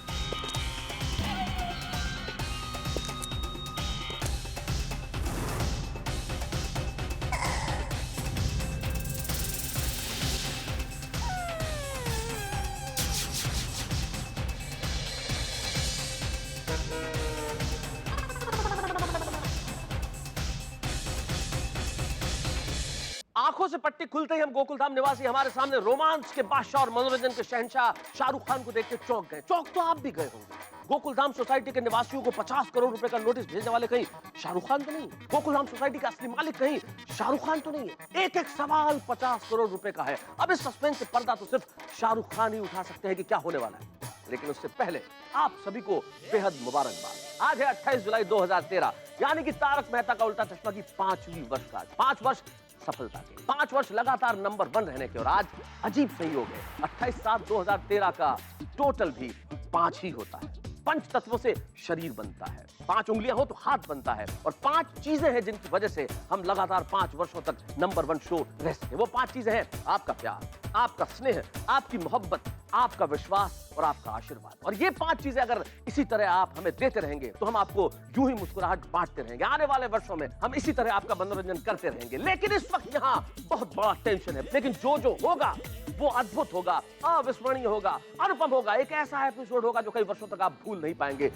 Speaker 4: आंखों से पट्टी खुलते ही हम गोकुलधाम निवासी हमारे सामने रोमांच के बादशाह और मनोरंजन के शहंशाह शाहरुख खान को देख के चौंक गए। चौंक तो आप भी गए होंगे। गोकुलधाम सोसाइटी के निवासियों को 50 करोड़ रुपए का नोटिस भेजने वाले कहीं शाहरुख खान तो नहीं? गोकुलधाम सोसाइटी का असली मालिक कहीं शाहरुख खान तो नहीं है? एक एक सवाल 50 करोड़ रुपए का है। अब इस सस्पेंस से पर्दा तो सिर्फ शाहरुख खान ही उठा सकते हैं कि क्या होने वाला है। लेकिन उससे पहले आप सभी को बेहद मुबारकबाद। आज है 28 जुलाई 2013, यानी कि तारक मेहता का उल्टा चश्मा की 5वीं वर्षगांठ। 5 वर्ष सफलता के, 5 वर्ष लगातार नंबर 1 रहने के, और आज अजीब संयोग है 28/7/2013 का टोटल भी 5 ही होता है। 5 तत्वों से शरीर बनता है, 5 उंगलियां हो तो हाथ बनता है, और 5 चीजें हैं जिनकी वजह से हम लगातार 5 वर्षों तक नंबर 1 शो रह सके। वो 5 चीजें हैं: आपका प्यार, आपका स्नेह, आपकी मोहब्बत, आपका विश्वास और आपका आशीर्वाद। और ये 5 चीजें अगर इसी तरह आप हमें देते रहेंगे तो हम आपको यूं ही मुस्कुराहट बांटते रहेंगे। आने वाले वर्षों में हम इसी तरह आपका मनोरंजन करते रहेंगे। लेकिन इस वक्त यहाँ बहुत बड़ा टेंशन है। लेकिन जो होगा वो अद्भुत होगा, अविस्मरणीय होगा, अनुपम होगा। एक ऐसा एपिसोड होगा जो कई वर्षों तक आप भूल नहीं पाएंगे।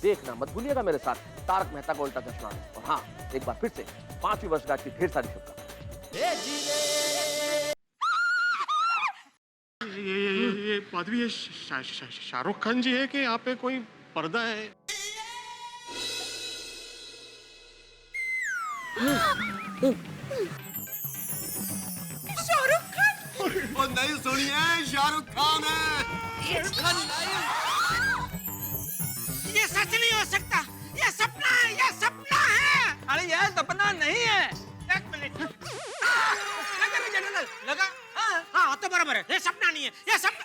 Speaker 4: देखना मत भूलिएगा मेरे साथ तारक मेहता का उल्टा चश्मा। और हाँ, एक बार फिर से 5वीं वर्षगांठ की ढेर सारी शुभकामनाएं।
Speaker 6: ये पदवी ये शाहरुख खान जी है कि यहाँ पे कोई पर्दा है?
Speaker 18: शाहरुख खान?
Speaker 11: ओ नहीं सुनिए, शाहरुख खान है।
Speaker 19: ये सच नहीं हो सकता, ये सपना है, ये सपना है।
Speaker 10: अरे यह सपना नहीं है।
Speaker 19: एक मिनट लगा? हाँ तो बराबर है, ये सपना नहीं है, ये सपना।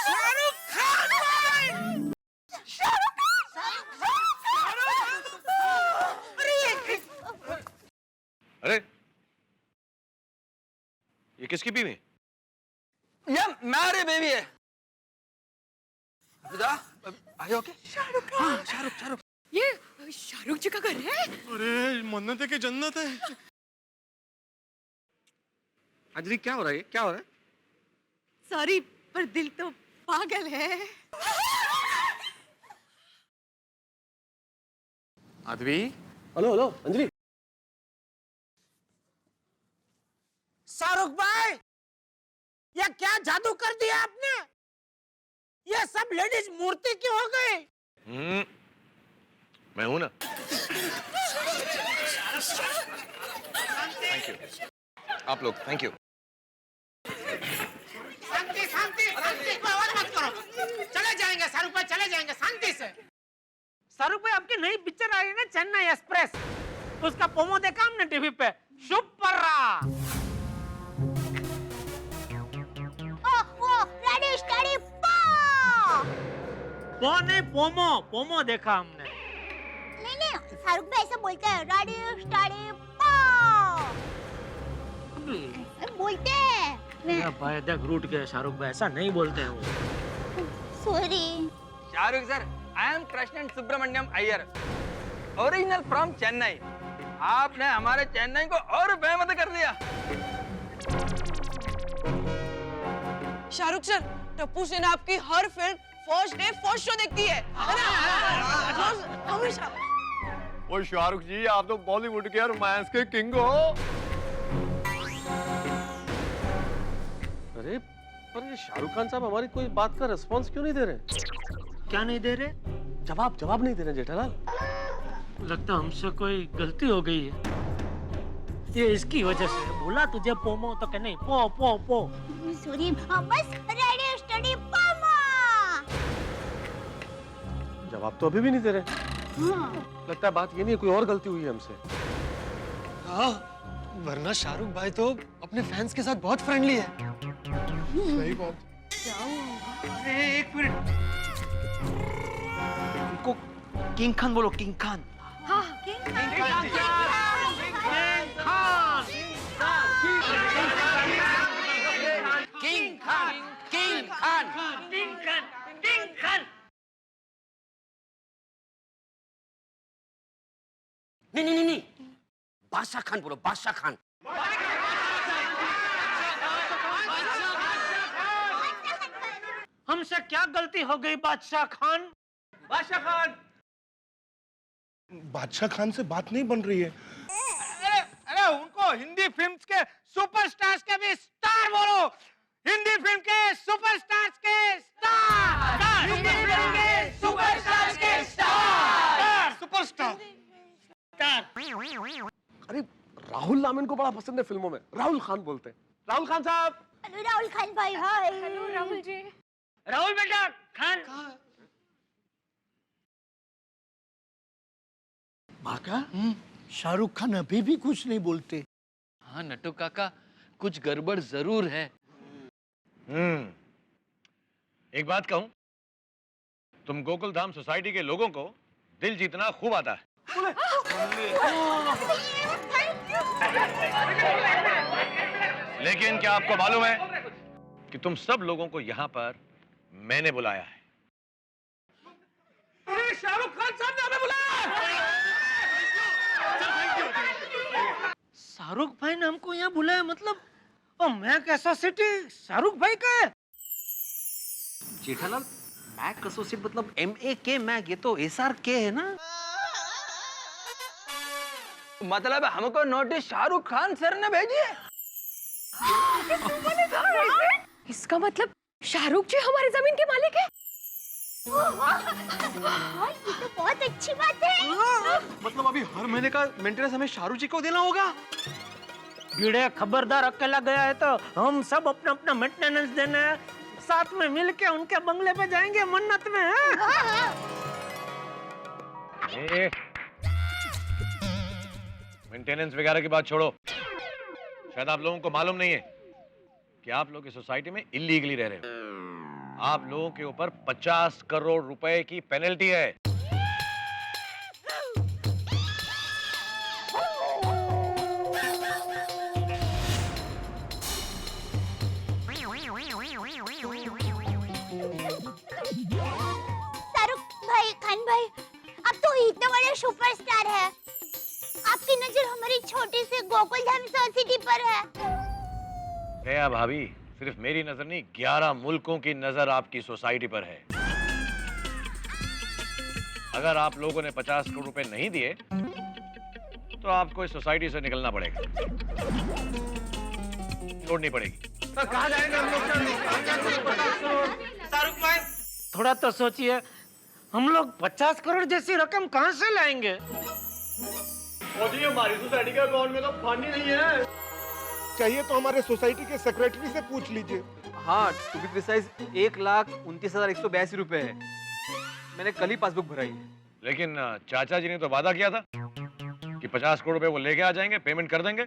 Speaker 19: शाहरुख खान भाई!
Speaker 22: अरे ये किसकी बीवी है?
Speaker 10: ये मेरी बेबी है। आए ओके?
Speaker 18: शाहरुख खान।
Speaker 10: शाहरुख
Speaker 18: ये शाहरुख जी का घर है?
Speaker 6: अरे मन्नत है कि जन्नत है। अंजलि क्या हो रहा है? क्या हो रहा है?
Speaker 18: सॉरी, पर दिल तो पागल है।
Speaker 15: आदवी,
Speaker 4: हेलो हेलो अंजलि।
Speaker 19: शाहरुख भाई, ये क्या जादू कर दिया आपने? ये सब लेडीज मूर्ति क्यों हो गई?
Speaker 22: मैं हूं ना। थैंक यू आप लोग, थैंक यू।
Speaker 19: शांति शांति शांति, आवाज मत करो। चले जाएंगे शाहरुख भाई, चले जाएंगे शांति से। शाहरुख भाई, आपकी नई पिक्चर आ रही है ना, चेन्नई एक्सप्रेस। उसका पोमो देखा हमने टीवी पे, सुपर
Speaker 7: वो रेडी स्टडी
Speaker 19: वो नहीं, पोमो पोमो देखा हमने।
Speaker 7: नहीं शाहरुख भाई ऐसा बोलते हैं, रेडी स्टडी बोलते हैं।
Speaker 19: भाई देख रूट गए शाहरुख भाई, ऐसा नहीं बोलते हैं वो।
Speaker 7: Sorry
Speaker 10: Shahrukh sir, I am Krishnan Subramaniam Iyer, original from Chennai. आपने हमारे चेन्नई को और बेमत कर दिया।
Speaker 18: शाहरुख सर, टप्पू सेन आपकी हर film first day first show देखती है ना? हमेशा।
Speaker 6: ओ शाहरुख जी, आप तो बॉलीवुड के रोमांस के किंग हो।
Speaker 4: अरे पर ये शाहरुख खान साहब हमारी कोई बात का रिस्पॉन्स क्यों नहीं दे रहे?
Speaker 19: क्या नहीं दे रहे?
Speaker 4: जवाब नहीं दे रहे जेठालाल।
Speaker 19: लगता हमसे कोई गलती हो गई है, ये इसकी वजह से। बोला तुझे पोमो तो क्या नहीं, पो पो पो।
Speaker 7: सॉरी बस रेडी स्टडी पामा।
Speaker 4: जवाब तो अभी भी नहीं दे रहे। लगता है बात ये नहीं, कोई और गलती हुई है हमसे।
Speaker 6: हाँ, वरना शाहरुख भाई तो अपने फैंस के साथ बहुत फ्रेंडली है। सही बात।
Speaker 19: एक मिनट, उनको किंग खान बोलो, किंग खान।
Speaker 7: हाँ किंग खान।
Speaker 4: नहीं, बादशाह खान बोलो, बादशाह खान।
Speaker 19: हमसे क्या गलती हो गई बादशाह खान?
Speaker 15: बादशाह खान।
Speaker 13: बादशाह खान से बात नहीं बन रही है।
Speaker 19: अरे उनको हिंदी फिल्म्स के सुपरस्टार्स के भी स्टार बोलो। हिंदी फिल्म के सुपरस्टार्स के स्टार। हिंदी फिल्म के सुपरस्टार्स के स्टार। सुपरस्टार।
Speaker 4: अरे राहुल नाम इनको बड़ा पसंद है फिल्मों में, राहुल खान बोलते हैं। राहुल खान साहब।
Speaker 7: हेलो राहुल खान भाई। हाय।
Speaker 9: हेलो राहुल जी।
Speaker 19: राहुल बेटा खान।
Speaker 5: भागा, शाहरुख खान अभी भी कुछ नहीं बोलते।
Speaker 14: हाँ नट्टू काका, कुछ गड़बड़ जरूर है।
Speaker 22: एक बात कहूं, तुम गोकुल धाम सोसाइटी के लोगों को दिल जीतना खूब आता है। लेकिन क्या आपको मालूम है कि तुम सब लोगों को यहाँ पर मैंने बुलाया है?
Speaker 19: शाहरुख खान साहब ने हमें बुलाया। शाहरुख भाई ने हमको यहाँ बुलाया, मतलब मैक एसोसिएटी शाहरुख भाई का है।
Speaker 4: जेठालाल, मैक एसोसिएट मतलब MAK मैक, ये तो SRK है ना?
Speaker 10: मतलब हमको नोटिस शाहरुख खान सर ने भेजी है।
Speaker 9: इसका मतलब शाहरुख जी हमारी जमीन के मालिक है।
Speaker 7: ये तो बहुत अच्छी बात है।
Speaker 15: मतलब अभी हर महीने का मेंटेनेंस हमें शाहरुख जी को देना होगा।
Speaker 19: भिड़े खबरदार, अकेला गया है तो हम सब अपना अपना मेंटेनेंस देना है, साथ में मिलके उनके बंगले पे जाएंगे मन्नत में।
Speaker 22: मेंटेनेंस वगैरह की बात छोड़ो। शायद आप लोगों को मालूम नहीं है कि आप लोग इस सोसाइटी में इलीगली रह रहे हो। आप लोगों के ऊपर 50 करोड़ रुपए की पेनल्टी है।
Speaker 7: शाहरुख भाई, खान भाई, आप तो इतने बड़े सुपरस्टार हैं। आपकी नजर हमारी छोटी सी गोकुल धाम सोसाइटी पर है।
Speaker 22: दया भाभी, सिर्फ मेरी नजर नहीं, 11 मुल्कों की नजर आपकी सोसाइटी पर है। अगर आप लोगों ने 50 करोड़ रुपए नहीं दिए तो आपको इस सोसाइटी से निकलना पड़ेगा, छोड़नी पड़ेगी।
Speaker 19: कहाँ जाएंगे हम लोग? शाहरुख भाई थोड़ा तो सोचिए, हम लोग 50 करोड़ जैसी रकम कहाँ से लाएंगे?
Speaker 6: हमारी सोसाइटी के अकाउंट में तो फंड ही नहीं है।
Speaker 13: चाहिए तो हमारे सोसाइटी के सेक्रेटरी से पूछ लीजिए।
Speaker 15: हाँ, टू बी प्रिसाइज 1,29,182 रुपए है। मैंने कल ही पासबुक भराई है।
Speaker 22: लेकिन चाचा जी ने तो वादा किया था कि कि 50 करोड़ रुपए वो लेके आ जाएंगे, पेमेंट कर देंगे?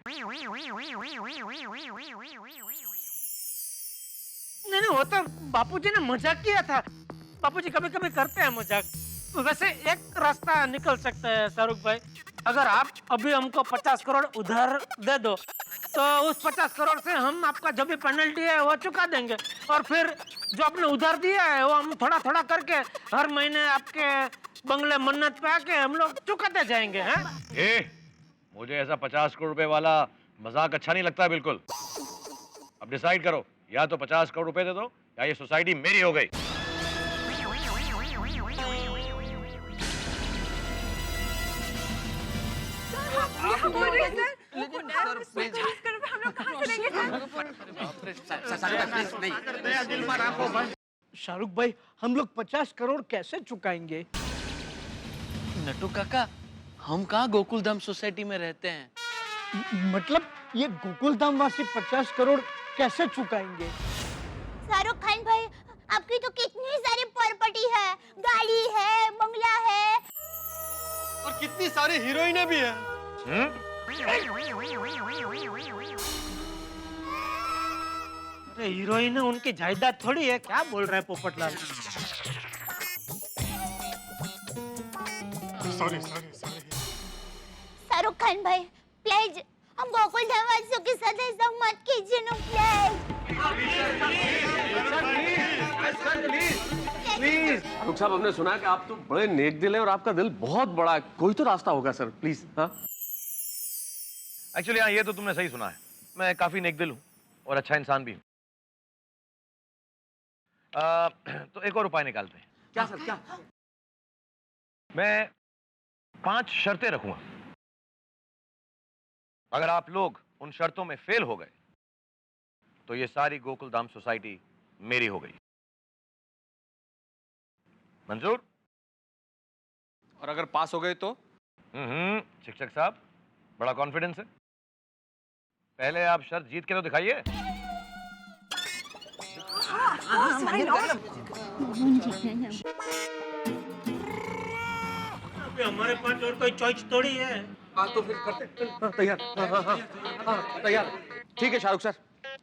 Speaker 19: नहीं वो तो बापूजी ने मजाक किया था। बापूजी कभी कभी करते हैं मजाक। वैसे एक रास्ता निकल सकता है शाहरुख भाई, अगर आप अभी हमको 50 करोड़ उधार दे दो तो उस 50 करोड़ से हम आपका जो भी पेनल्टी है वो चुका देंगे, और फिर जो आपने उधार दिया है वो हम थोड़ा थोड़ा करके हर महीने आपके बंगले मन्नत पे आके हम लोग चुकाते जाएंगे। हैं?
Speaker 22: मुझे ऐसा 50 करोड़ रुपए वाला मजाक अच्छा नहीं लगता बिल्कुल। अब डिसाइड करो, या तो 50 करोड़ रुपए दे दो या ये सोसाइटी मेरी हो गई।
Speaker 5: शाहरुख भाई, हम लोग 50 करोड़ कैसे चुकाएंगे?
Speaker 14: नटू काका, हम कहाँ गोकुलधाम सोसाइटी में रहते हैं?
Speaker 5: मतलब ये गोकुलधाम वासी 50 करोड़ कैसे चुकाएंगे?
Speaker 7: शाहरुख खान भाई, आपकी तो कितनी सारी प्रॉपर्टी है, गाड़ी है, बंगला है,
Speaker 6: और कितनी सारी हीरोइनें भी है।
Speaker 19: अरे हीरोइन उनकी जायदाद थोड़ी है, क्या बोल रहा है पोपटलाल?
Speaker 6: सॉरी।
Speaker 7: शाहरुख खान भाई प्लीज, हम गोकुलधाम वासियों के साथ ऐसा मत कीजिए ना
Speaker 15: प्लीज।
Speaker 4: शाहरुख साहब, हमने सुना है कि आप तो बड़े नेक दिल है और आपका दिल बहुत बड़ा है, कोई तो रास्ता होगा सर, प्लीज। हाँ
Speaker 22: एक्चुअली हाँ, ये तो तुमने सही सुना है। मैं काफी नेक दिल हूँ और अच्छा इंसान भी हूँ। तो एक और उपाय निकालते हैं।
Speaker 4: क्या सर, क्या?
Speaker 22: मैं 5 शर्तें रखूंगा। अगर आप लोग उन शर्तों में फेल हो गए तो ये सारी गोकुलधाम सोसाइटी मेरी हो गई। मंजूर?
Speaker 15: और अगर पास हो गए तो?
Speaker 22: शिक्षक साहब, बड़ा कॉन्फिडेंस है। पहले आप शर्त जीत के तो दिखाइए।
Speaker 19: हमारे पास और कोई चॉइस थोड़ी है।
Speaker 15: तो फिर करते। तैयार? तैयार। ठीक है शाहरुख सर,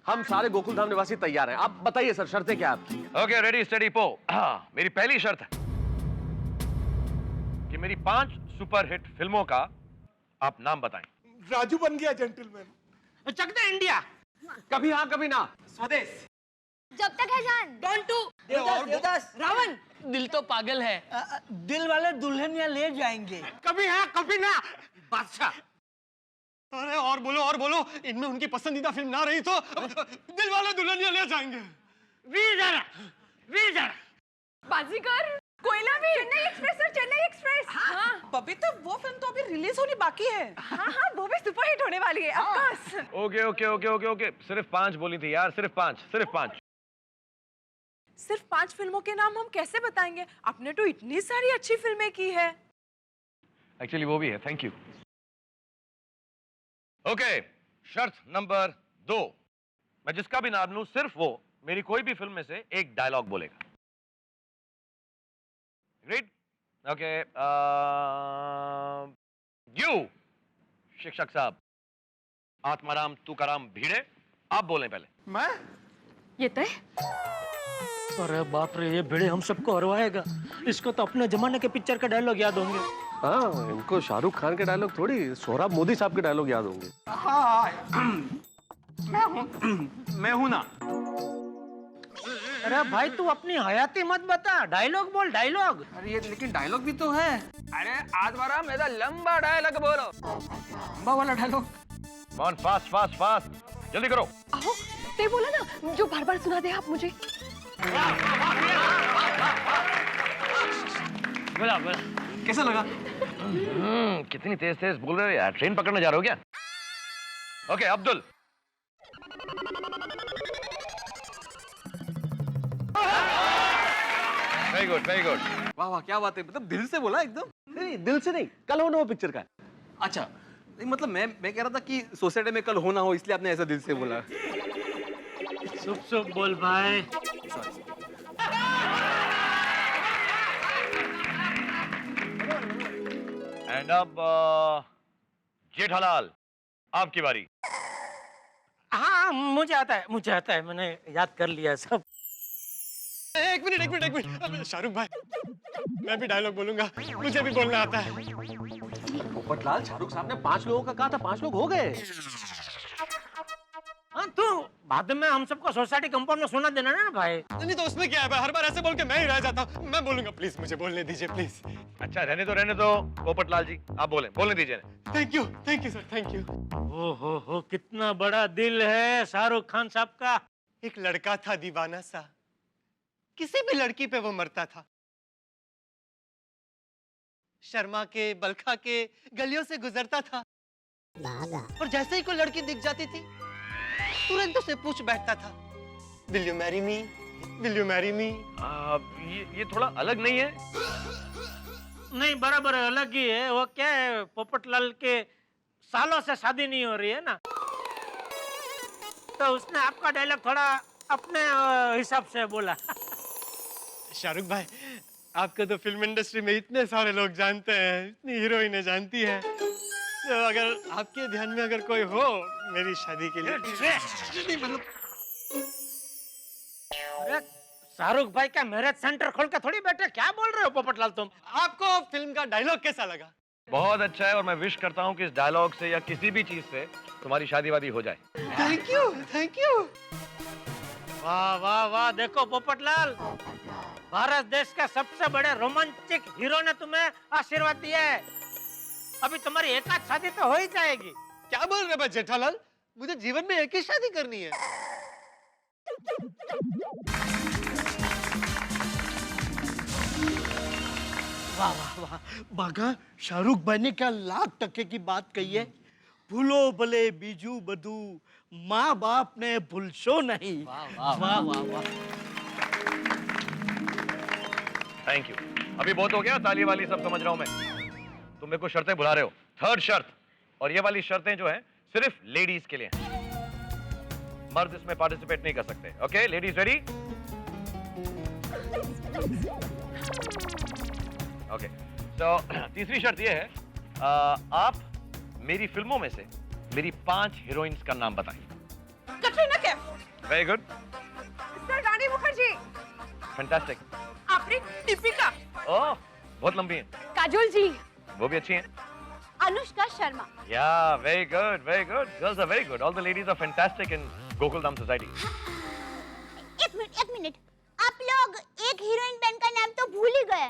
Speaker 15: हम सारे गोकुलधाम निवासी तैयार हैं। आप बताइए सर, शर्तें क्या आपकी?
Speaker 22: ओके, रेडी स्टडी पो। मेरी पहली शर्त है कि मेरी 5 सुपरहिट फिल्मों का आप नाम बताएं।
Speaker 13: राजू बन गया जेंटलमैन।
Speaker 19: चक दे इंडिया।
Speaker 15: कभी हाँ कभी ना,
Speaker 21: स्वदेश,
Speaker 12: जब तक है जान,
Speaker 8: डॉन टू,
Speaker 21: देवदास,
Speaker 8: रावण।
Speaker 14: दिल तो पागल है।
Speaker 5: दिल वाले दुल्हनिया ले जाएंगे।
Speaker 19: कभी हाँ कभी ना,
Speaker 21: बादशाह।
Speaker 6: अरे और बोलो, इनमें उनकी पसंदीदा फिल्म ना रही तो दिल वाले दुल्हनिया ले जाएंगे।
Speaker 19: वीर
Speaker 8: बाजीगर, कोयला भी, चेन्नई एक्सप्रेस और चेन्नई एक्सप्रेस।
Speaker 18: हाँ, बबीता वो फिल्म तो अभी रिलीज होनी बाकी है।
Speaker 8: हाँ, वो भी सुपर हिट होने वाली है, ऑफ कोर्स।
Speaker 22: ओके। सिर्फ 5 बोली थी यार, सिर्फ 5।
Speaker 8: सिर्फ 5 फिल्मों के नाम हम कैसे बताएंगे? आपने तो इतनी सारी अच्छी फिल्में की है।
Speaker 22: एक्चुअली वो भी है, थैंक यू। ओके, शर्त नंबर 2, मैं जिसका भी नाम लूं सिर्फ वो मेरी कोई भी फिल्म में से एक डायलॉग बोलेगा। ग्रेट? ओके, यू शिक्षक साहब, आत्माराम तुकाराम भिड़े, आप बोलें पहले।
Speaker 19: मैं?
Speaker 8: ये तय?
Speaker 19: अरे बाप रे, ये भिड़े हम सबको हरवाएगा। इसको तो अपने जमाने के पिक्चर का डायलॉग याद होंगे।
Speaker 4: हाँ, इनको शाहरुख खान के डायलॉग थोड़ी सोहराब मोदी साहब के डायलॉग याद होंगे।
Speaker 21: हाँ, मैं हूं ना।
Speaker 19: अरे भाई, तू अपनी हयाती मत बता, डायलॉग बोल, डायलॉग।
Speaker 21: अरे ये लेकिन डायलॉग भी तो है।
Speaker 10: अरे आज बारा मेरा लंबा डायलॉग बोलो।
Speaker 21: लंबा वाला डायलॉग।
Speaker 22: कौन? फास्ट, जल्दी करो।
Speaker 8: आओ, ते बोला ना, जो बार-बार सुना दे आप मुझे।
Speaker 22: बोला।
Speaker 21: कैसा लगा?
Speaker 22: कितनी तेज बोल रहे हो यार, ट्रेन पकड़ने जा रहे हो क्या? ओके, अब्दुल। Very good.
Speaker 15: वाह, क्या बात है, मतलब दिल से बोला एकदम। नहीं, दिल से नहीं, कल हो ना हो पिक्चर का। अच्छा, नहीं मतलब मैं कह रहा था कि सोसाइटी में कल हो ना हो, इसलिए आपने ऐसा दिल से बोला।
Speaker 19: शुभ बोल भाई।
Speaker 22: एंड अब जेठालाल, आपकी बारी।
Speaker 5: हाँ मुझे आता है, मैंने याद कर लिया सब।
Speaker 6: एक मिनट। अब शाहरुख भाई, मैं भी डायलॉग बोलूंगा, मुझे भी बोलना आता है।
Speaker 4: पोपटलाल, शाहरुख साहब ने 5 लोगों का कहा था, 5 लोग हो गए।
Speaker 5: हाँ तो बाद में हम सबको सोसाइटी कंपाउंड में सुना देना ना भाई।
Speaker 6: नहीं तो उसमें क्या है भाई, हर बार ऐसे बोल के मैं ही रह जाता हूँ। मैं बोलूंगा, प्लीज मुझे बोलने दीजिए प्लीज।
Speaker 22: अच्छा रहने दो पोपटलाल जी, आप बोलने दीजिए।
Speaker 6: Thank you sir, thank you.
Speaker 5: हो कितना बड़ा दिल है शाहरुख खान साहब का।
Speaker 6: एक लड़का था दीवाना सा, किसी भी लड़की पे वो मरता था। शर्मा के, बलखा के गलियों से गुजरता था और जैसे ही कोई लड़की दिख जाती थी तुरंत उसे पूछ बैठता था, Will you marry me? Will you marry me?
Speaker 22: ये थोड़ा अलग नहीं है?
Speaker 5: नहीं बराबर अलग ही है। वो क्या है, पोपटलाल के सालों से शादी नहीं हो रही है ना, तो उसने आपका डायलॉग थोड़ा अपने हिसाब से बोला।
Speaker 6: शाहरुख भाई, आपको तो फिल्म इंडस्ट्री में इतने सारे लोग जानते हैं, इतनी हीरोइनें जानती हैं, तो अगर आपके ध्यान में अगर कोई हो मेरी शादी के लिए। नहीं मतलब
Speaker 5: अरे शाहरुख भाई का मैरिज सेंटर खोल के थोड़ी बैठे, क्या बोल रहे हो पोपटलाल तुम?
Speaker 6: आपको फिल्म का डायलॉग कैसा लगा?
Speaker 22: बहुत अच्छा है, और मैं विश करता हूँ कि इस डायलॉग से या किसी भी चीज से तुम्हारी शादी वादी हो जाए।
Speaker 6: Thank you.
Speaker 5: वाह वाह वाह, देखो पोपटलाल, भारत देश का सबसे बड़े रोमांटिक हीरो ने तुम्हें आशीर्वाद दिया है। अभी तुम्हारी एक आध शादी तो हो ही जाएगी।
Speaker 6: क्या बोल रहे भाई जेठालाल, मुझे जीवन में एक ही शादी करनी है।
Speaker 5: वाह वाह वाह, बागा शाहरुख भाई ने क्या लाख टके की बात कही है। भूलो भले बीजू बधू, माँ बाप ने भूलशो नहीं। वाह वाह वाह वाह।
Speaker 22: Thank you. अभी बहुत हो गया, ताली वाली सब समझ रहा हूँ मैं। तुम मेरे को शर्तें भुला रहे हो। 3rd शर्त, और ये वाली शर्तें जो हैं सिर्फ लेडीज के लिए हैं, मर्द इसमें पार्टिसिपेट नहीं कर सकते। Okay ladies ready? ओके तो तीसरी शर्त ये है, आप मेरी फिल्मों में से मेरी 5 हीरोइंस का नाम बताएं।
Speaker 18: Katrina Kaif.
Speaker 22: Very good.
Speaker 18: Sir Rani Mukherjee.
Speaker 22: Fantastic.
Speaker 18: आपने दीपिका।
Speaker 22: ओह बहुत लंबी हैं।
Speaker 18: काजोल जी।
Speaker 22: वो भी अच्छी हैं।
Speaker 12: Anushka Sharma.
Speaker 22: Yeah, very good, very good. Girls are very good. All the ladies are fantastic in Gokuldam Society.
Speaker 7: एक मिनट, आप लोग एक हीरोइन बैंड का नाम तो भूल ही गए,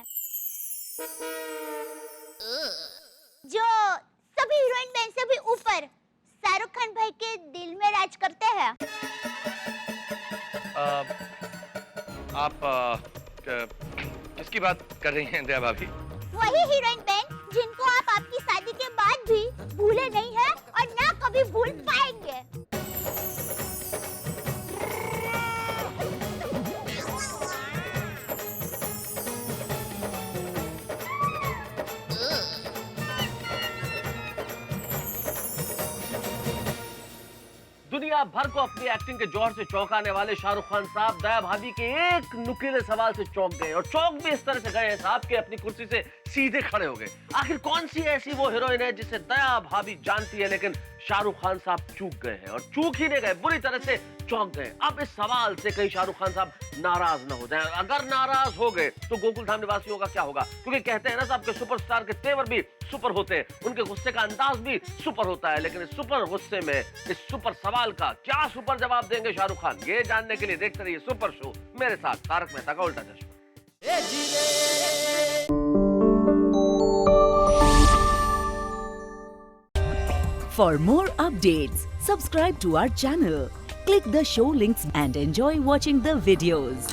Speaker 7: जो सभी हीरोइन बैंड से भी ऊपर शाहरुख खान भाई के दिल में राज करते हैं।
Speaker 22: आप किसकी बात कर रही हैं दया भाभी?
Speaker 7: वही हीरोइन बैंड जिनको आप आपकी शादी के बाद भी भूले नहीं हैं और ना कभी भूल पाएंगे।
Speaker 4: दुनिया भर को अपनी एक्टिंग के जोर से चौंकाने वाले शाहरुख खान साहब दया भाभी के एक नुकीले सवाल से चौंक गए, और चौंक भी इस तरह से गए साहब के अपनी कुर्सी से सीधे खड़े हो गए। आखिर कौन सी ऐसी वो हीरोइन है जिसे दया भाभी जानती है, लेकिन शाहरुख खान साहब चूक गए हैं, और चूक ही नहीं गए, बुरी तरह से चौंक गए। अब इस सवाल से कहीं शाहरुख खान साहब नाराज न हो जाए। अगर नाराज हो गए तो गोकुलधाम निवासियों का क्या होगा? क्योंकि कहते हैं ना साहब के सुपरस्टार के तेवर भी सुपर होते हैं, उनके गुस्से का अंदाज भी सुपर होता है, लेकिन इस सुपर गुस्से में इस सुपर सवाल का क्या सुपर जवाब देंगे शाहरुख खान, ये जानने के लिए देखते रहिए सुपर शो मेरे साथ तारक मेहता का उल्टा चश्मा।
Speaker 1: For more updates, subscribe to our channel, click the show links and enjoy watching the videos.